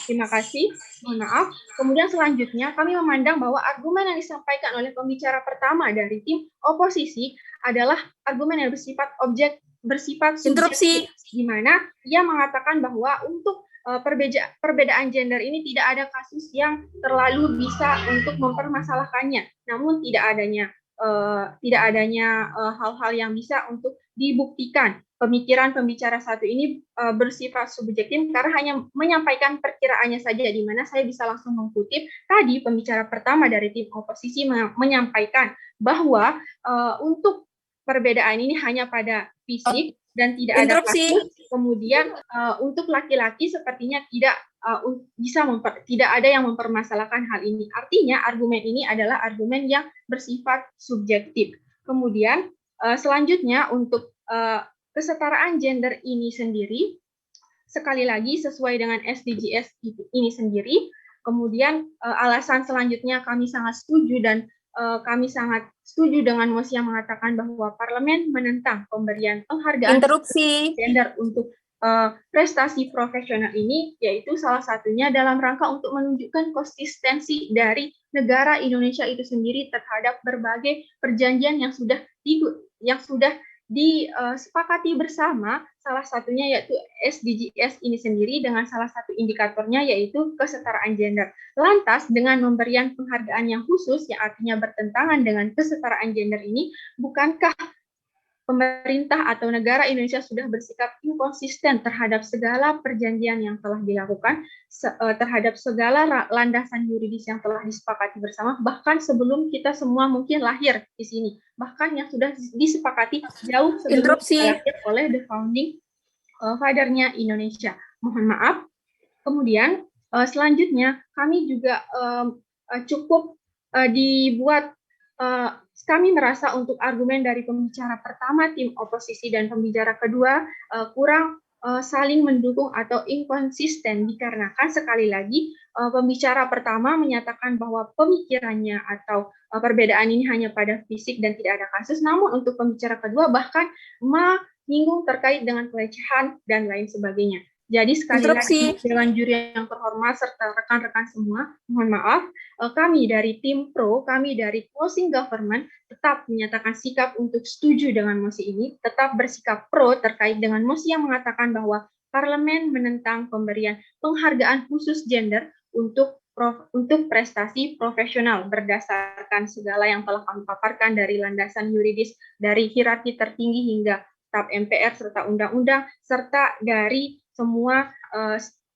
terima kasih, mohon maaf. Kemudian selanjutnya kami memandang bahwa argumen yang disampaikan oleh pembicara pertama dari tim oposisi adalah argumen yang bersifat subjektif, di mana ia mengatakan bahwa untuk perbedaan gender ini tidak ada kasus yang terlalu bisa untuk mempermasalahkannya, namun tidak adanya hal-hal yang bisa untuk dibuktikan. Pemikiran pembicara satu ini bersifat subjektif karena hanya menyampaikan perkiraannya saja, di mana saya bisa langsung mengutip tadi pembicara pertama dari tim oposisi menyampaikan bahwa untuk perbedaan ini hanya pada fisik dan tidak ada kasus. Kemudian untuk laki-laki sepertinya tidak ada yang mempermasalahkan hal ini. Artinya argumen ini adalah argumen yang bersifat subjektif. Kemudian selanjutnya untuk kesetaraan gender ini sendiri, sekali lagi sesuai dengan SDGs ini sendiri, Kemudian alasan selanjutnya kami sangat setuju dan kami sangat setuju dengan mosi yang mengatakan bahwa parlemen menentang pemberian penghargaan Interupsi. gender untuk prestasi profesional ini, yaitu salah satunya dalam rangka untuk menunjukkan konsistensi dari negara Indonesia itu sendiri terhadap berbagai perjanjian yang sudah disepakati bersama, salah satunya yaitu SDGs ini sendiri dengan salah satu indikatornya yaitu kesetaraan gender. Lantas dengan memberian penghargaan yang khusus yang artinya bertentangan dengan kesetaraan gender ini, bukankah pemerintah atau negara Indonesia sudah bersikap inkonsisten terhadap segala perjanjian yang telah dilakukan, terhadap segala landasan yuridis yang telah disepakati bersama, bahkan sebelum kita semua mungkin lahir di sini, bahkan yang sudah disepakati jauh sebelum lahir oleh the founding father-nya Indonesia. Mohon maaf. Kemudian selanjutnya kami juga cukup dibuat kami merasa untuk argumen dari pembicara pertama tim oposisi dan pembicara kedua kurang saling mendukung atau inkonsisten dikarenakan sekali lagi pembicara pertama menyatakan bahwa pemikirannya atau perbedaan ini hanya pada fisik dan tidak ada kasus, namun untuk pembicara kedua bahkan menyinggung terkait dengan pelecehan dan lain sebagainya. Jadi sekali lagi Dewan Juri yang terhormat serta rekan-rekan semua, mohon maaf, kami dari tim pro, kami dari closing government tetap menyatakan sikap untuk setuju dengan mosi ini, tetap bersikap pro terkait dengan mosi yang mengatakan bahwa parlemen menentang pemberian penghargaan khusus gender untuk prestasi profesional berdasarkan segala yang telah kami paparkan dari landasan yuridis dari hierarki tertinggi hingga TAP MPR serta undang-undang serta dari semua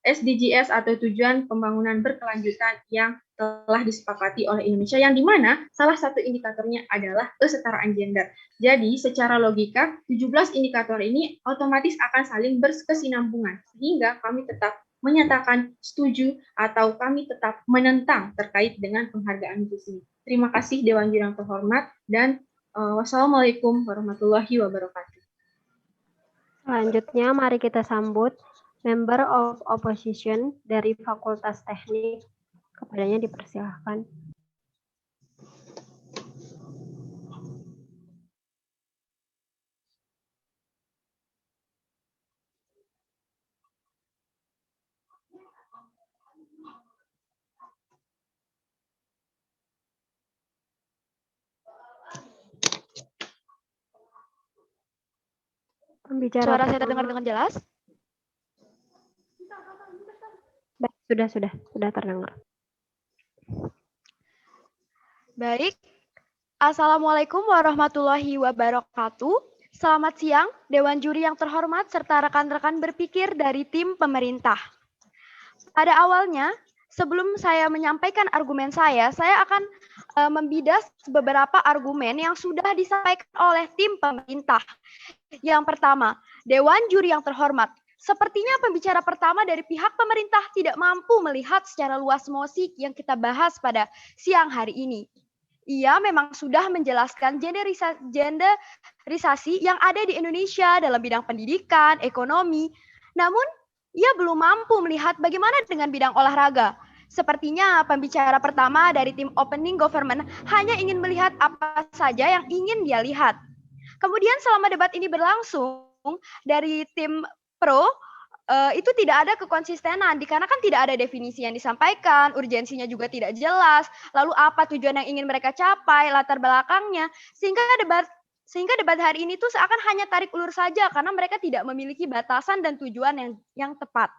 SDGs atau tujuan pembangunan berkelanjutan yang telah disepakati oleh Indonesia, yang dimana salah satu indikatornya adalah kesetaraan gender. Jadi secara logika 17 indikator ini otomatis akan saling berkesinambungan, sehingga kami tetap menyatakan setuju atau kami tetap menentang terkait dengan penghargaan itu sendiri. Terima kasih Dewan Juri yang terhormat dan wassalamualaikum warahmatullahi wabarakatuh. Selanjutnya mari kita sambut Member of Opposition dari Fakultas Teknik. Kepadanya dipersilahkan. Suara saya terdengar dengan jelas? Baik, sudah terdengar. Baik. Assalamualaikum warahmatullahi wabarakatuh. Selamat siang, Dewan Juri yang terhormat serta rekan-rekan berpikir dari tim pemerintah. Pada awalnya, sebelum saya menyampaikan argumen saya akan membidas beberapa argumen yang sudah disampaikan oleh tim pemerintah. Yang pertama, Dewan Juri yang terhormat, sepertinya pembicara pertama dari pihak pemerintah tidak mampu melihat secara luas mosi yang kita bahas pada siang hari ini. Ia memang sudah menjelaskan genderisasi yang ada di Indonesia dalam bidang pendidikan, ekonomi, namun ia belum mampu melihat bagaimana dengan bidang olahraga. Sepertinya pembicara pertama dari tim opening government hanya ingin melihat apa saja yang ingin dia lihat. Kemudian selama debat ini berlangsung, dari tim pro, itu tidak ada kekonsistenan, dikarenakan tidak ada definisi yang disampaikan, urgensinya juga tidak jelas, lalu apa tujuan yang ingin mereka capai, latar belakangnya, sehingga debat hari ini tuh seakan hanya tarik ulur saja, karena mereka tidak memiliki batasan dan tujuan yang tepat.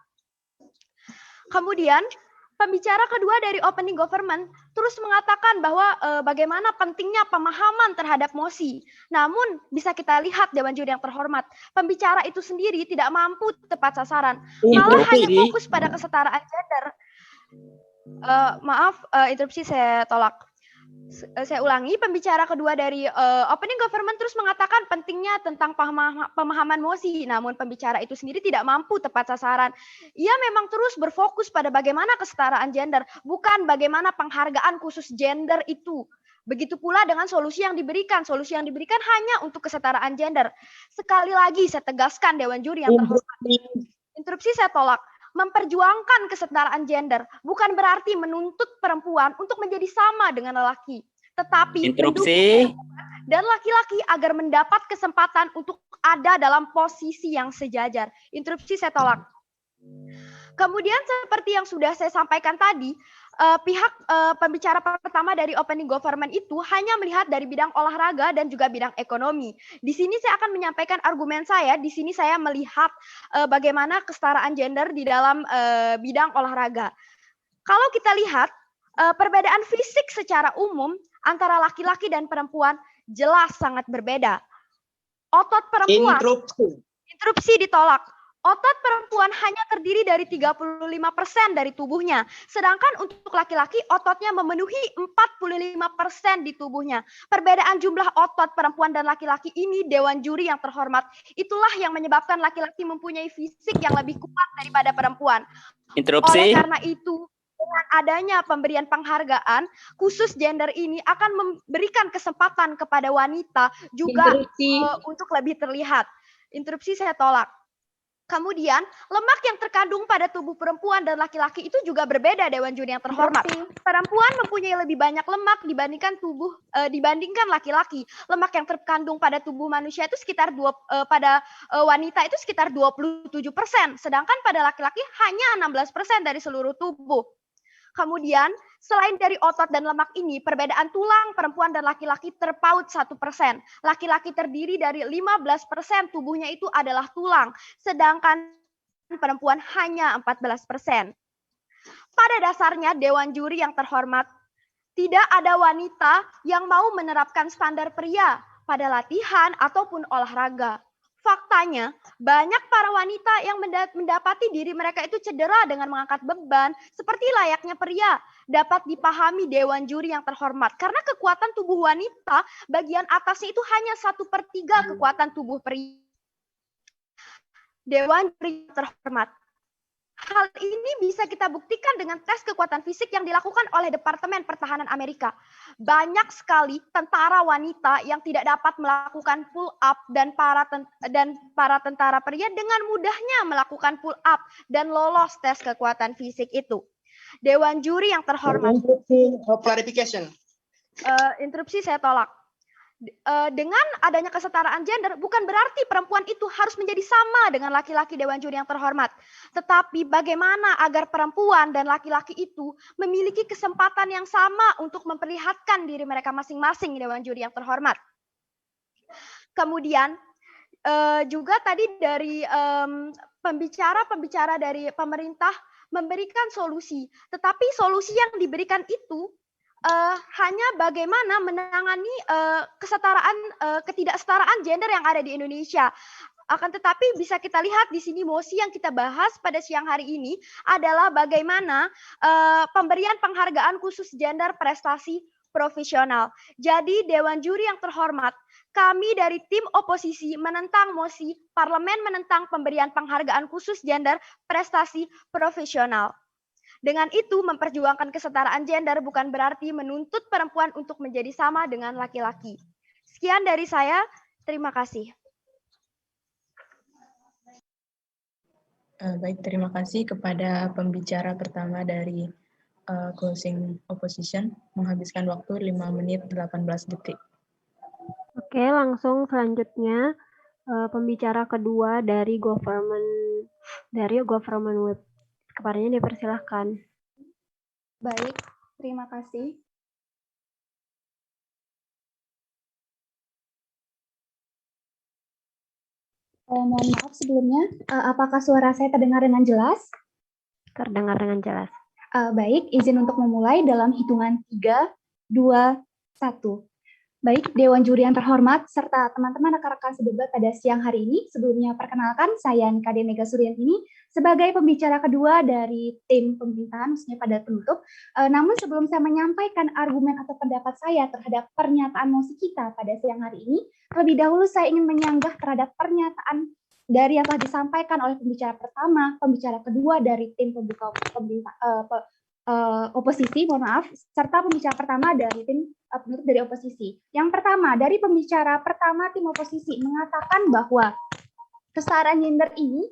Kemudian, pembicara kedua dari opening government terus mengatakan bahwa bagaimana pentingnya pemahaman terhadap mosi. Namun bisa kita lihat Dewan Juri yang terhormat, pembicara itu sendiri tidak mampu tepat sasaran, malah hanya fokus pada kesetaraan gender. Interupsi saya tolak. Saya ulangi, pembicara kedua dari opening government terus mengatakan pentingnya tentang pemahaman mosi, namun pembicara itu sendiri tidak mampu tepat sasaran. Ia memang terus berfokus pada bagaimana kesetaraan gender, bukan bagaimana penghargaan khusus gender itu. Begitu pula dengan solusi yang diberikan hanya untuk kesetaraan gender. Sekali lagi saya tegaskan Dewan Juri yang terhormat. Interupsi saya tolak. Memperjuangkan kesetaraan gender bukan berarti menuntut perempuan untuk menjadi sama dengan lelaki, tetapi Interupsi. dan laki-laki agar mendapat kesempatan untuk ada dalam posisi yang sejajar. Interupsi saya tolak. Kemudian seperti yang sudah saya sampaikan tadi, pihak pembicara pertama dari opening government itu hanya melihat dari bidang olahraga dan juga bidang ekonomi. Di sini saya akan menyampaikan argumen saya. Di sini saya melihat bagaimana kesetaraan gender di dalam bidang olahraga. Kalau kita lihat perbedaan fisik secara umum antara laki-laki dan perempuan jelas sangat berbeda. Otot perempuan, interupsi ditolak. Otot perempuan hanya terdiri dari 35% dari tubuhnya, sedangkan untuk laki-laki ototnya memenuhi 45% di tubuhnya. Perbedaan jumlah otot perempuan dan laki-laki ini, Dewan Juri yang terhormat, itulah yang menyebabkan laki-laki mempunyai fisik yang lebih kuat daripada perempuan. Interupsi. Oleh karena itu, dengan adanya pemberian penghargaan khusus gender ini akan memberikan kesempatan kepada wanita juga untuk lebih terlihat. Interupsi saya tolak. Kemudian, lemak yang terkandung pada tubuh perempuan dan laki-laki itu juga berbeda, Dewan Juri yang terhormat. Perempuan mempunyai lebih banyak lemak dibandingkan laki-laki. Lemak yang terkandung pada tubuh manusia itu sekitar pada wanita itu sekitar 27%, sedangkan pada laki-laki hanya 16% dari seluruh tubuh. Kemudian, selain dari otot dan lemak ini, perbedaan tulang perempuan dan laki-laki terpaut 1%. Laki-laki terdiri dari 15% tubuhnya itu adalah tulang, sedangkan perempuan hanya 14%. Pada dasarnya, Dewan Juri yang terhormat, tidak ada wanita yang mau menerapkan standar pria pada latihan ataupun olahraga. Faktanya, banyak para wanita yang mendapati diri mereka itu cedera dengan mengangkat beban, seperti layaknya pria. Dapat dipahami Dewan Juri yang terhormat, karena kekuatan tubuh wanita, bagian atasnya itu hanya 1/3 kekuatan tubuh pria. Dewan Juri yang terhormat. Hal ini bisa kita buktikan dengan tes kekuatan fisik yang dilakukan oleh Departemen Pertahanan Amerika. Banyak sekali tentara wanita yang tidak dapat melakukan pull up dan para tentara pria dengan mudahnya melakukan pull up dan lolos tes kekuatan fisik itu. Dewan Juri yang terhormat. Clarification. Interupsi saya tolak. Dengan adanya kesetaraan gender bukan berarti perempuan itu harus menjadi sama dengan laki-laki, Dewan Juri yang terhormat. Tetapi bagaimana agar perempuan dan laki-laki itu memiliki kesempatan yang sama untuk memperlihatkan diri mereka masing-masing, Dewan Juri yang terhormat. Kemudian juga tadi dari pembicara dari pemerintah memberikan solusi, tetapi solusi yang diberikan itu hanya bagaimana menangani ketidaksetaraan gender yang ada di Indonesia. Akan tetapi bisa kita lihat di sini mosi yang kita bahas pada siang hari ini adalah bagaimana pemberian penghargaan khusus gender prestasi profesional. Jadi Dewan Juri yang terhormat, kami dari tim oposisi menentang mosi parlemen menentang pemberian penghargaan khusus gender prestasi profesional. Dengan itu, memperjuangkan kesetaraan gender bukan berarti menuntut perempuan untuk menjadi sama dengan laki-laki. Sekian dari saya, terima kasih. Baik, terima kasih kepada pembicara pertama dari closing opposition, menghabiskan waktu 5 menit 18 detik. Oke, langsung selanjutnya pembicara kedua dari government web. Kepadanya dipersilahkan. Baik, terima kasih. Mohon maaf sebelumnya, apakah suara saya terdengar dengan jelas? Terdengar dengan jelas. Baik, izin untuk memulai dalam hitungan 3, 2, 1. Baik, Dewan Juri yang terhormat, serta teman-teman rekan-rekan sedebat pada siang hari ini, sebelumnya perkenalkan saya Nikade Mega Suryantini sebagai pembicara kedua dari tim pemerintahan, khususnya pada penutup. Namun sebelum saya menyampaikan argumen atau pendapat saya terhadap pernyataan mosi kita pada siang hari ini, terlebih dahulu saya ingin menyanggah terhadap pernyataan dari yang telah disampaikan oleh pembicara pertama, pembicara kedua dari tim pembuka oposisi, mohon maaf, serta pembicara pertama dari tim penutup dari oposisi. Yang pertama, dari pembicara pertama tim oposisi mengatakan bahwa kesetaraan gender ini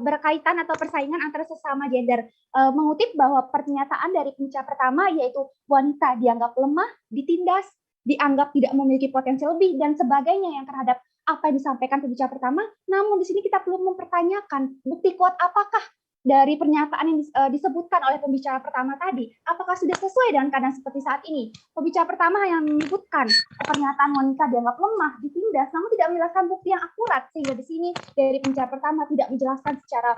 berkaitan atau persaingan antara sesama gender. Mengutip bahwa pernyataan dari pembicara pertama yaitu wanita dianggap lemah, ditindas, dianggap tidak memiliki potensi lebih dan sebagainya yang terhadap apa yang disampaikan pembicara pertama. Namun di sini kita perlu mempertanyakan bukti kuat apakah dari pernyataan yang disebutkan oleh pembicara pertama tadi, apakah sudah sesuai dengan keadaan seperti saat ini? Pembicara pertama yang menyebutkan pernyataan wanita dianggap lemah, ditindas, namun tidak menjelaskan bukti yang akurat, sehingga di sini dari pembicara pertama tidak menjelaskan secara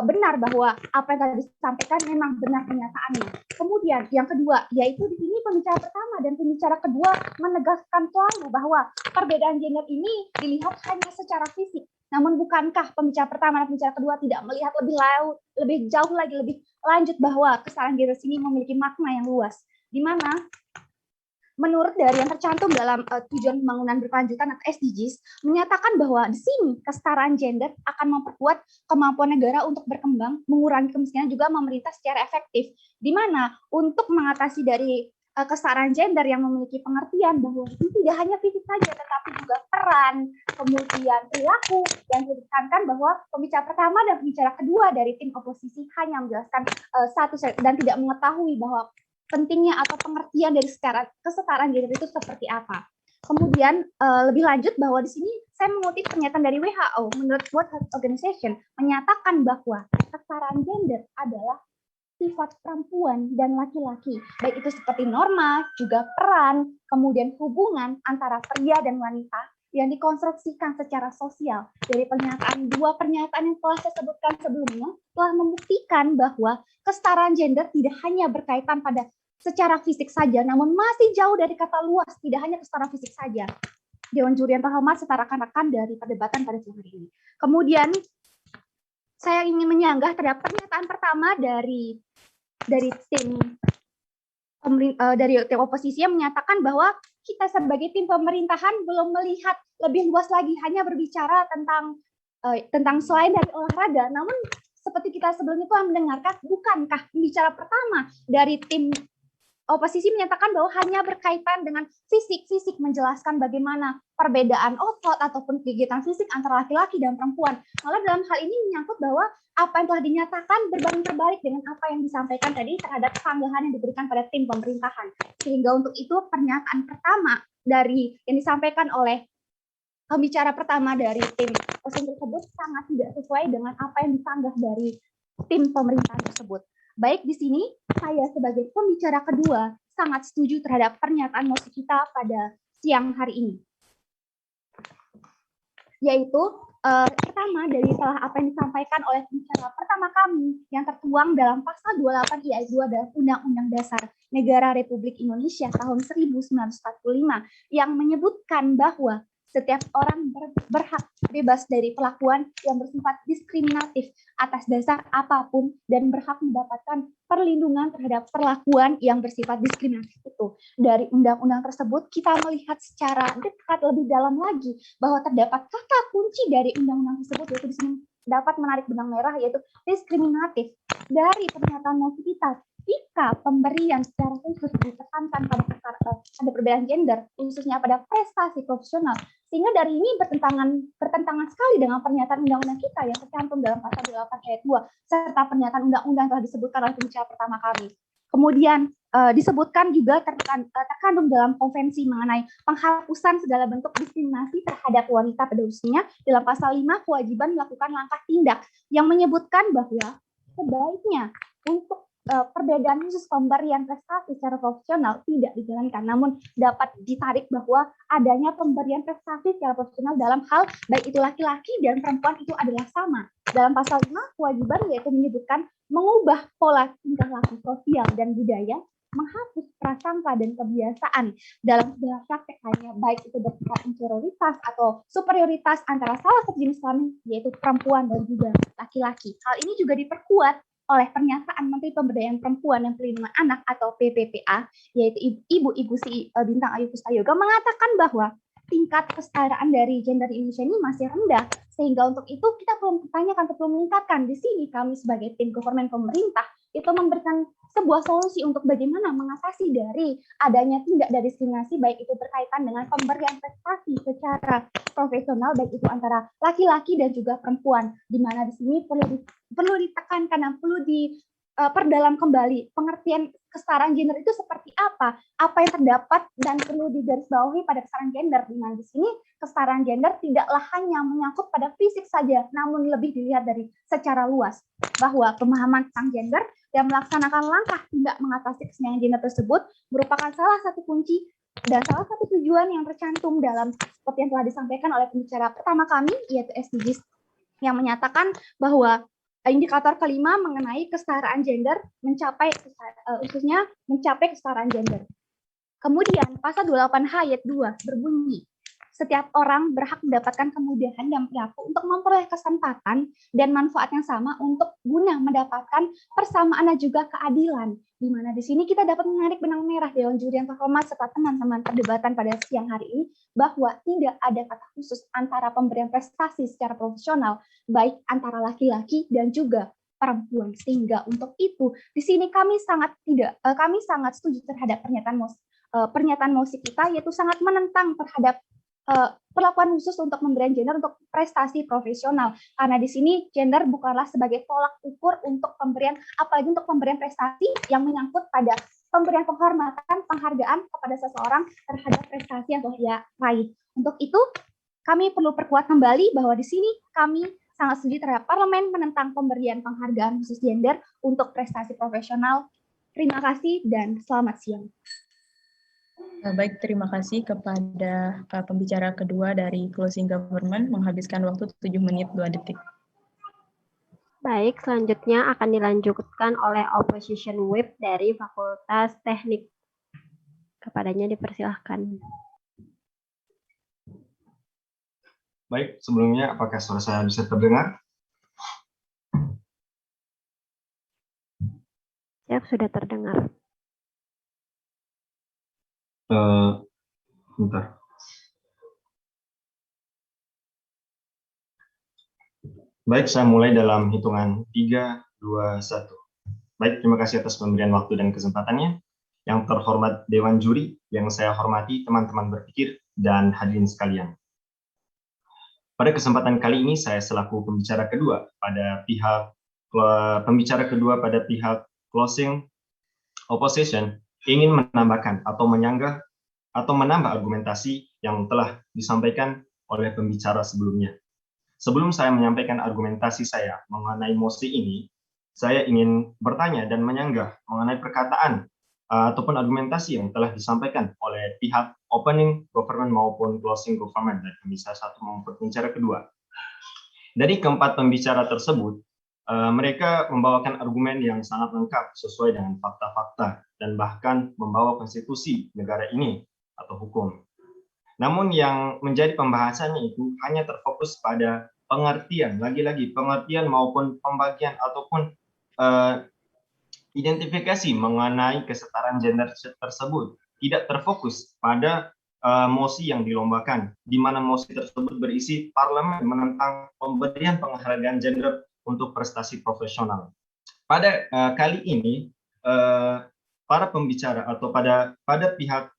benar bahwa apa yang tadi disampaikan memang benar pernyataannya. Kemudian yang kedua, yaitu di sini pembicara pertama dan pembicara kedua menegaskan selalu bahwa perbedaan gender ini dilihat hanya secara fisik. Namun bukankah pembicara pertama dan pembicara kedua tidak melihat lebih jauh lagi, lebih lanjut bahwa kesetaraan gender ini memiliki makna yang luas, di mana menurut dari yang tercantum dalam tujuan pembangunan berkelanjutan atau SDGs menyatakan bahwa di sini kesetaraan gender akan memperkuat kemampuan negara untuk berkembang, mengurangi kemiskinan, juga memerintah secara efektif, di mana untuk mengatasi dari kesetaraan gender yang memiliki pengertian bahwa itu tidak hanya fisik saja tetapi juga peran, kemudian perilaku, yang ditekankan bahwa pembicara pertama dan pembicara kedua dari tim oposisi hanya menjelaskan satu dan tidak mengetahui bahwa pentingnya atau pengertian dari kesetaraan gender itu seperti apa. Kemudian lebih lanjut bahwa di sini saya mengutip pernyataan dari WHO, menurut World Health Organization menyatakan bahwa kesetaraan gender adalah sifat perempuan dan laki-laki, baik itu seperti norma, juga peran, kemudian hubungan antara pria dan wanita yang dikonstruksikan secara sosial. Dari dua pernyataan yang telah saya sebutkan sebelumnya telah membuktikan bahwa kesetaraan gender tidak hanya berkaitan pada secara fisik saja, namun masih jauh dari kata luas, tidak hanya kesetaraan fisik saja. Dewan Juri yang terhormat serta rekan-rekan dari perdebatan pada siang hari ini. Kemudian saya ingin menyanggah terhadap pernyataan pertama dari tim oposisi yang menyatakan bahwa kita sebagai tim pemerintahan belum melihat lebih luas lagi, hanya berbicara tentang selain dari olahraga. Namun seperti kita sebelumnya telah mendengarkan, bukankah pembicara pertama dari tim oposisi menyatakan bahwa hanya berkaitan dengan fisik menjelaskan bagaimana perbedaan otot ataupun kegiatan fisik antara laki-laki dan perempuan. Malah dalam hal ini menyangkut bahwa apa yang telah dinyatakan berbanding terbalik dengan apa yang disampaikan tadi terhadap sanggahan yang diberikan pada tim pemerintahan. Sehingga untuk itu pernyataan pertama dari yang disampaikan oleh pembicara pertama dari tim oposisi tersebut sangat tidak sesuai dengan apa yang disanggah dari tim pemerintahan tersebut. Baik, di sini saya sebagai pembicara kedua sangat setuju terhadap pernyataan mosi kita pada siang hari ini. Yaitu pertama dari salah apa yang disampaikan oleh pembicara pertama kami yang tertuang dalam pasal 28 I ayat 2 dalam Undang-Undang Dasar Negara Republik Indonesia tahun 1945 yang menyebutkan bahwa setiap orang berhak bebas dari perlakuan yang bersifat diskriminatif atas dasar apapun dan berhak mendapatkan perlindungan terhadap perlakuan yang bersifat diskriminatif itu. Dari undang-undang tersebut kita melihat secara dekat lebih dalam lagi bahwa terdapat kata kunci dari undang-undang tersebut, yaitu di sini dapat menarik benang merah, yaitu diskriminatif. Dari pernyataan mosi kita, jika pemberian secara khusus ditekankan pada perbedaan gender, khususnya pada prestasi profesional, sehingga dari ini bertentangan sekali dengan pernyataan undang-undang kita yang tercantum dalam pasal 28 ayat 2 serta pernyataan undang-undang telah disebutkan oleh pembicara pertama kami. Kemudian disebutkan juga terkandung dalam konvensi mengenai penghapusan segala bentuk diskriminasi terhadap wanita pada usianya dalam pasal 5 kewajiban melakukan langkah tindak yang menyebutkan bahwa sebaiknya untuk perbedaan khusus pemberian prestasi secara profesional tidak dijalankan, namun dapat ditarik bahwa adanya pemberian prestasi secara profesional dalam hal baik itu laki-laki dan perempuan itu adalah sama. Dalam pasal 5 kewajiban yaitu menyebutkan mengubah pola tingkah laku sosial dan budaya, menghapus prasangka dan kebiasaan dalam segala praktek lainnya, baik itu bersifat inferioritas atau superioritas antara salah satu jenis kelamin yaitu perempuan dan juga laki-laki. Hal ini juga diperkuat oleh pernyataan Menteri Pemberdayaan Perempuan dan Perlindungan Anak atau PPPA, yaitu Ibu Sri Bintang Ayu Puspayoga mengatakan bahwa tingkat kesetaraan dari gender di Indonesia ini masih rendah, sehingga untuk itu kita perlu mempertanyakan atau perlu meningkatkan. Di sini kami sebagai tim government pemerintah itu memberikan sebuah solusi untuk bagaimana mengatasi dari adanya tindak dari diskriminasi, baik itu berkaitan dengan pemberian prestasi secara profesional, baik itu antara laki-laki dan juga perempuan, di mana di sini perlu ditekankan dan perlu perdalam kembali pengertian kesetaraan gender itu seperti apa yang terdapat dan perlu digarisbawahi pada kesetaraan gender, di mana di sini kesetaraan gender tidaklah hanya menyangkut pada fisik saja, namun lebih dilihat dari secara luas, bahwa pemahaman tentang gender dan melaksanakan langkah tindak mengatasi kesenjangan gender tersebut merupakan salah satu kunci dan salah satu tujuan yang tercantum dalam seperti yang telah disampaikan oleh pembicara pertama kami, yaitu SDGs, yang menyatakan bahwa indikator kelima mengenai kesetaraan gender khususnya mencapai kesetaraan gender. Kemudian pasal 28H ayat 2 berbunyi, setiap orang berhak mendapatkan kemudahan dan perilaku untuk memperoleh kesempatan dan manfaat yang sama untuk guna mendapatkan persamaan dan juga keadilan. Di mana di sini kita dapat menarik benang merah Dewan Juri yang terhormat serta teman-teman perdebatan pada siang hari ini bahwa tidak ada kata khusus antara pemberian prestasi secara profesional baik antara laki-laki dan juga perempuan, sehingga untuk itu di sini kami sangat setuju terhadap pernyataan mosi kita, yaitu sangat menentang terhadap perlakuan khusus untuk pemberian gender untuk prestasi profesional, karena di sini gender bukanlah sebagai tolak ukur untuk pemberian, apalagi untuk pemberian prestasi yang menyangkut pada pemberian penghormatan, penghargaan kepada seseorang terhadap prestasi yang telah ia raih. Untuk itu kami perlu perkuat kembali bahwa di sini kami sangat setuju terhadap parlemen menentang pemberian penghargaan khusus gender untuk prestasi profesional. Terima kasih dan selamat siang. Baik, terima kasih kepada pembicara kedua dari Closing Government, menghabiskan waktu 7 menit 2 detik. Baik, selanjutnya akan dilanjutkan oleh Opposition Whip dari Fakultas Teknik. Kepadanya dipersilahkan. Baik, sebelumnya apakah suara saya bisa terdengar? Siap, sudah terdengar. Bentar. Baik, saya mulai dalam hitungan 3, 2, 1. Baik, terima kasih atas pemberian waktu dan kesempatannya. Yang terhormat Dewan Juri, yang saya hormati teman-teman berpikir, dan hadirin sekalian. Pada kesempatan kali ini, saya selaku pembicara kedua pada pihak Closing Opposition ingin menambahkan atau menyanggah atau menambah argumentasi yang telah disampaikan oleh pembicara sebelumnya. Sebelum saya menyampaikan argumentasi saya mengenai mosi ini, saya ingin bertanya dan menyanggah mengenai perkataan ataupun argumentasi yang telah disampaikan oleh pihak Opening Government maupun Closing Government dari pembicara satu maupun pembicara kedua. Dari keempat pembicara tersebut, mereka membawakan argumen yang sangat lengkap sesuai dengan fakta-fakta dan bahkan membawa konstitusi negara ini atau hukum. Namun yang menjadi pembahasannya itu hanya terfokus pada pengertian, lagi-lagi pengertian maupun pembagian ataupun identifikasi mengenai kesetaraan gender tersebut, tidak terfokus pada mosi yang dilombakan, di mana mosi tersebut berisi parlemen menentang pemberian penghargaan gender untuk prestasi profesional. Pada kali ini, para pembicara atau pada pihak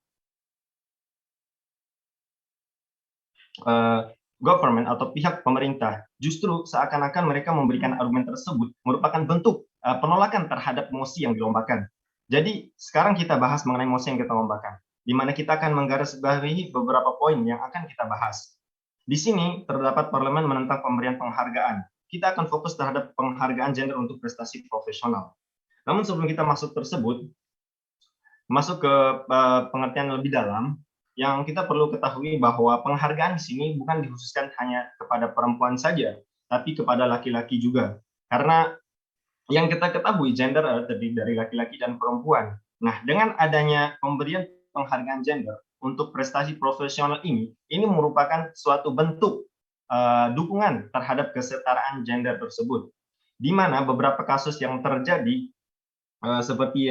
government atau pihak pemerintah, justru seakan-akan mereka memberikan argumen tersebut merupakan bentuk penolakan terhadap mosi yang dilombakan. Jadi sekarang kita bahas mengenai mosi yang kita lombakan, di mana kita akan menggarisbawahi beberapa poin yang akan kita bahas. Di sini terdapat parlemen menentang pemberian penghargaan. Kita akan fokus terhadap penghargaan gender untuk prestasi profesional. Namun sebelum kita masuk ke pengertian lebih dalam, yang kita perlu ketahui bahwa penghargaan di sini bukan dikhususkan hanya kepada perempuan saja, tapi kepada laki-laki juga. Karena yang kita ketahui gender terdiri dari laki-laki dan perempuan. Nah, dengan adanya pemberian penghargaan gender untuk prestasi profesional ini merupakan suatu bentuk dukungan terhadap kesetaraan gender tersebut, di mana beberapa kasus yang terjadi seperti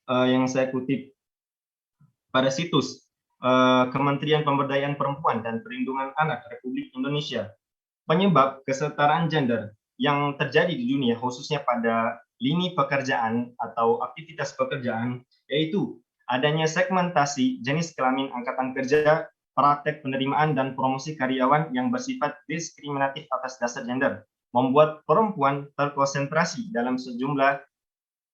yang saya kutip pada situs Kementerian Pemberdayaan Perempuan dan Perlindungan Anak Republik Indonesia, penyebab kesetaraan gender yang terjadi di dunia khususnya pada lini pekerjaan atau aktivitas pekerjaan, yaitu adanya segmentasi jenis kelamin angkatan kerja, praktek penerimaan dan promosi karyawan yang bersifat diskriminatif atas dasar gender, membuat perempuan terkonsentrasi dalam sejumlah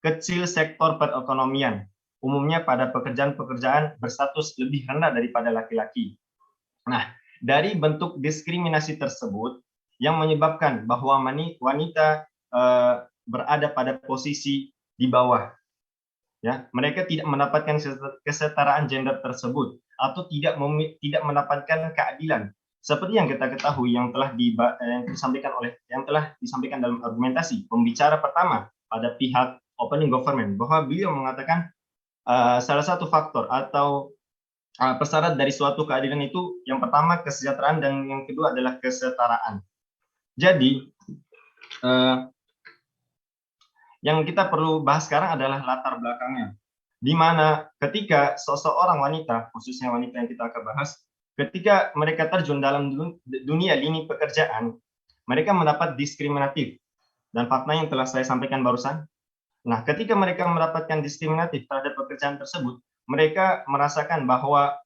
kecil sektor perekonomian, umumnya pada pekerjaan-pekerjaan berstatus lebih rendah daripada laki-laki. Nah, dari bentuk diskriminasi tersebut yang menyebabkan bahwa wanita berada pada posisi di bawah, ya, mereka tidak mendapatkan kesetaraan gender tersebut atau tidak mendapatkan keadilan seperti yang kita ketahui yang telah disampaikan dalam argumentasi pembicara pertama pada pihak Opening Government, bahwa beliau mengatakan salah satu faktor atau persyarat dari suatu keadilan itu yang pertama kesejahteraan dan yang kedua adalah kesetaraan. Jadi yang kita perlu bahas sekarang adalah latar belakangnya, di mana ketika seseorang wanita, khususnya wanita yang kita akan bahas, ketika mereka terjun dalam dunia lini pekerjaan, mereka mendapat diskriminatif, dan fakta yang telah saya sampaikan barusan. Nah, ketika mereka mendapatkan diskriminatif terhadap pekerjaan tersebut, mereka merasakan bahwa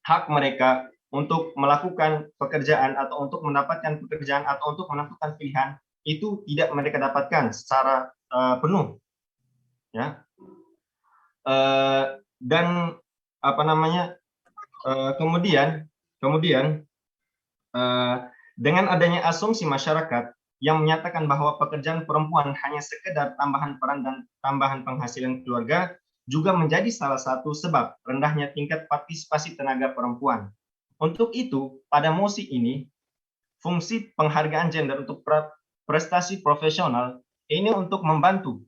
hak mereka untuk melakukan pekerjaan atau untuk mendapatkan pekerjaan atau untuk menentukan pilihan itu tidak mereka dapatkan secara penuh, ya. Dan kemudian dengan adanya asumsi masyarakat yang menyatakan bahwa pekerjaan perempuan hanya sekedar tambahan peran dan tambahan penghasilan keluarga juga menjadi salah satu sebab rendahnya tingkat partisipasi tenaga perempuan. Untuk itu, pada mosi ini, fungsi penghargaan gender untuk prestasi profesional ini untuk membantu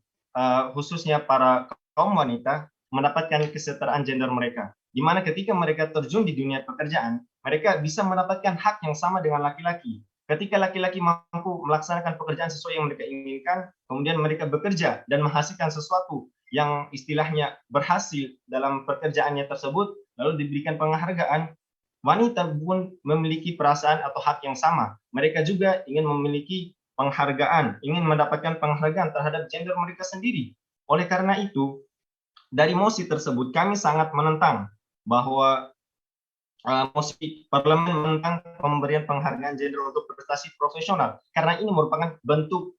khususnya para kaum wanita mendapatkan kesetaraan gender mereka, di mana ketika mereka terjun di dunia pekerjaan, mereka bisa mendapatkan hak yang sama dengan laki-laki. Ketika laki-laki mampu melaksanakan pekerjaan sesuai yang mereka inginkan, kemudian mereka bekerja dan menghasilkan sesuatu yang istilahnya berhasil dalam pekerjaannya tersebut, lalu diberikan penghargaan, wanita pun memiliki perasaan atau hak yang sama. Mereka juga ingin memiliki penghargaan, ingin mendapatkan penghargaan terhadap gender mereka sendiri. Oleh karena itu, dari mosi tersebut kami sangat menentang bahwa mosi parlemen menentang pemberian penghargaan gender untuk prestasi profesional, karena ini merupakan bentuk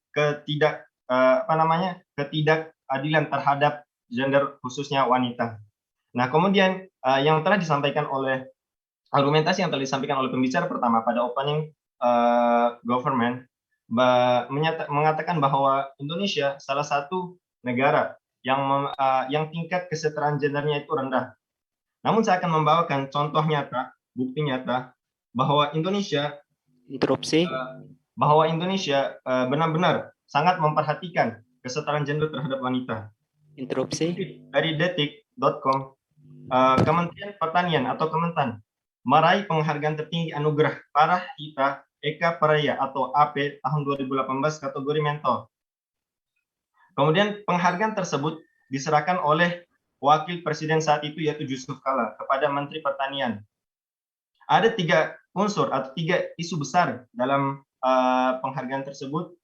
ketidakadilan terhadap gender khususnya wanita. Nah, kemudian yang telah disampaikan oleh argumentasi yang telah disampaikan oleh pembicara pertama pada opening government mengatakan bahwa Indonesia salah satu negara yang tingkat kesetaraan gendernya itu rendah. Namun saya akan membawakan contoh nyata, bukti nyata bahwa Indonesia benar-benar sangat memperhatikan kesetaraan gender terhadap wanita. Dari detik.com, Kementerian Pertanian atau Kementan meraih penghargaan tertinggi anugerah Parahita Eka Paraya atau AP tahun 2018 kategori mentor. Kemudian penghargaan tersebut diserahkan oleh Wakil Presiden saat itu yaitu Yusuf Kala kepada Menteri Pertanian. Ada 3 unsur atau 3 isu besar dalam penghargaan tersebut,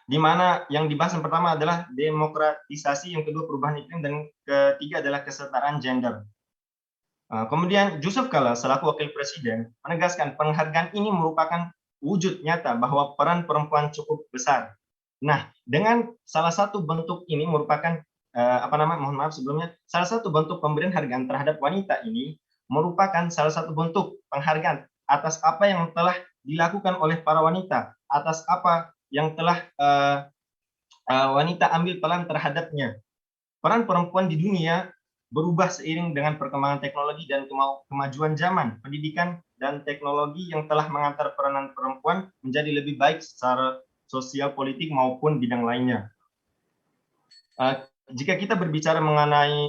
di mana yang dibahas yang pertama adalah demokratisasi, yang kedua perubahan iklim, dan ketiga adalah kesetaraan gender. Kemudian Yusuf Kala selaku Wakil Presiden menegaskan penghargaan ini merupakan wujud nyata bahwa peran perempuan cukup besar. Nah, dengan salah satu bentuk ini merupakan salah satu bentuk pemberian hargaan terhadap wanita ini merupakan salah satu bentuk penghargaan atas apa yang telah dilakukan oleh para wanita, atas apa yang telah wanita ambil peran terhadapnya. Peran perempuan di dunia berubah seiring dengan perkembangan teknologi dan kemajuan zaman, pendidikan dan teknologi yang telah mengantar peranan perempuan menjadi lebih baik secara sosial, politik maupun bidang lainnya. Jika kita berbicara mengenai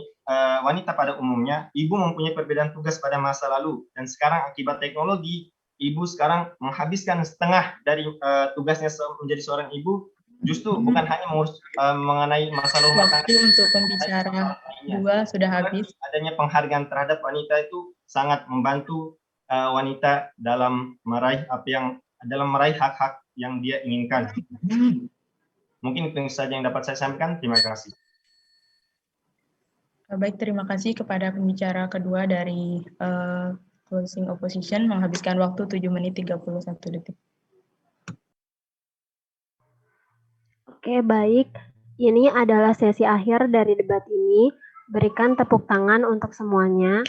wanita pada umumnya, ibu mempunyai perbedaan tugas pada masa lalu, dan sekarang akibat teknologi, ibu sekarang menghabiskan setengah dari tugasnya menjadi seorang ibu, justru bukan hanya mengurus mengenai masalah rumah tangga. Waktu untuk pembicara 2 sudah habis. Adanya penghargaan terhadap wanita itu sangat membantu wanita dalam meraih hak-hak yang dia inginkan. Mungkin itu saja yang dapat saya sampaikan. Terima kasih. Baik, terima kasih kepada pembicara kedua dari closing opposition, menghabiskan waktu 7 menit 31 detik. Oke, baik. Ini adalah sesi akhir dari debat ini. Berikan tepuk tangan untuk semuanya.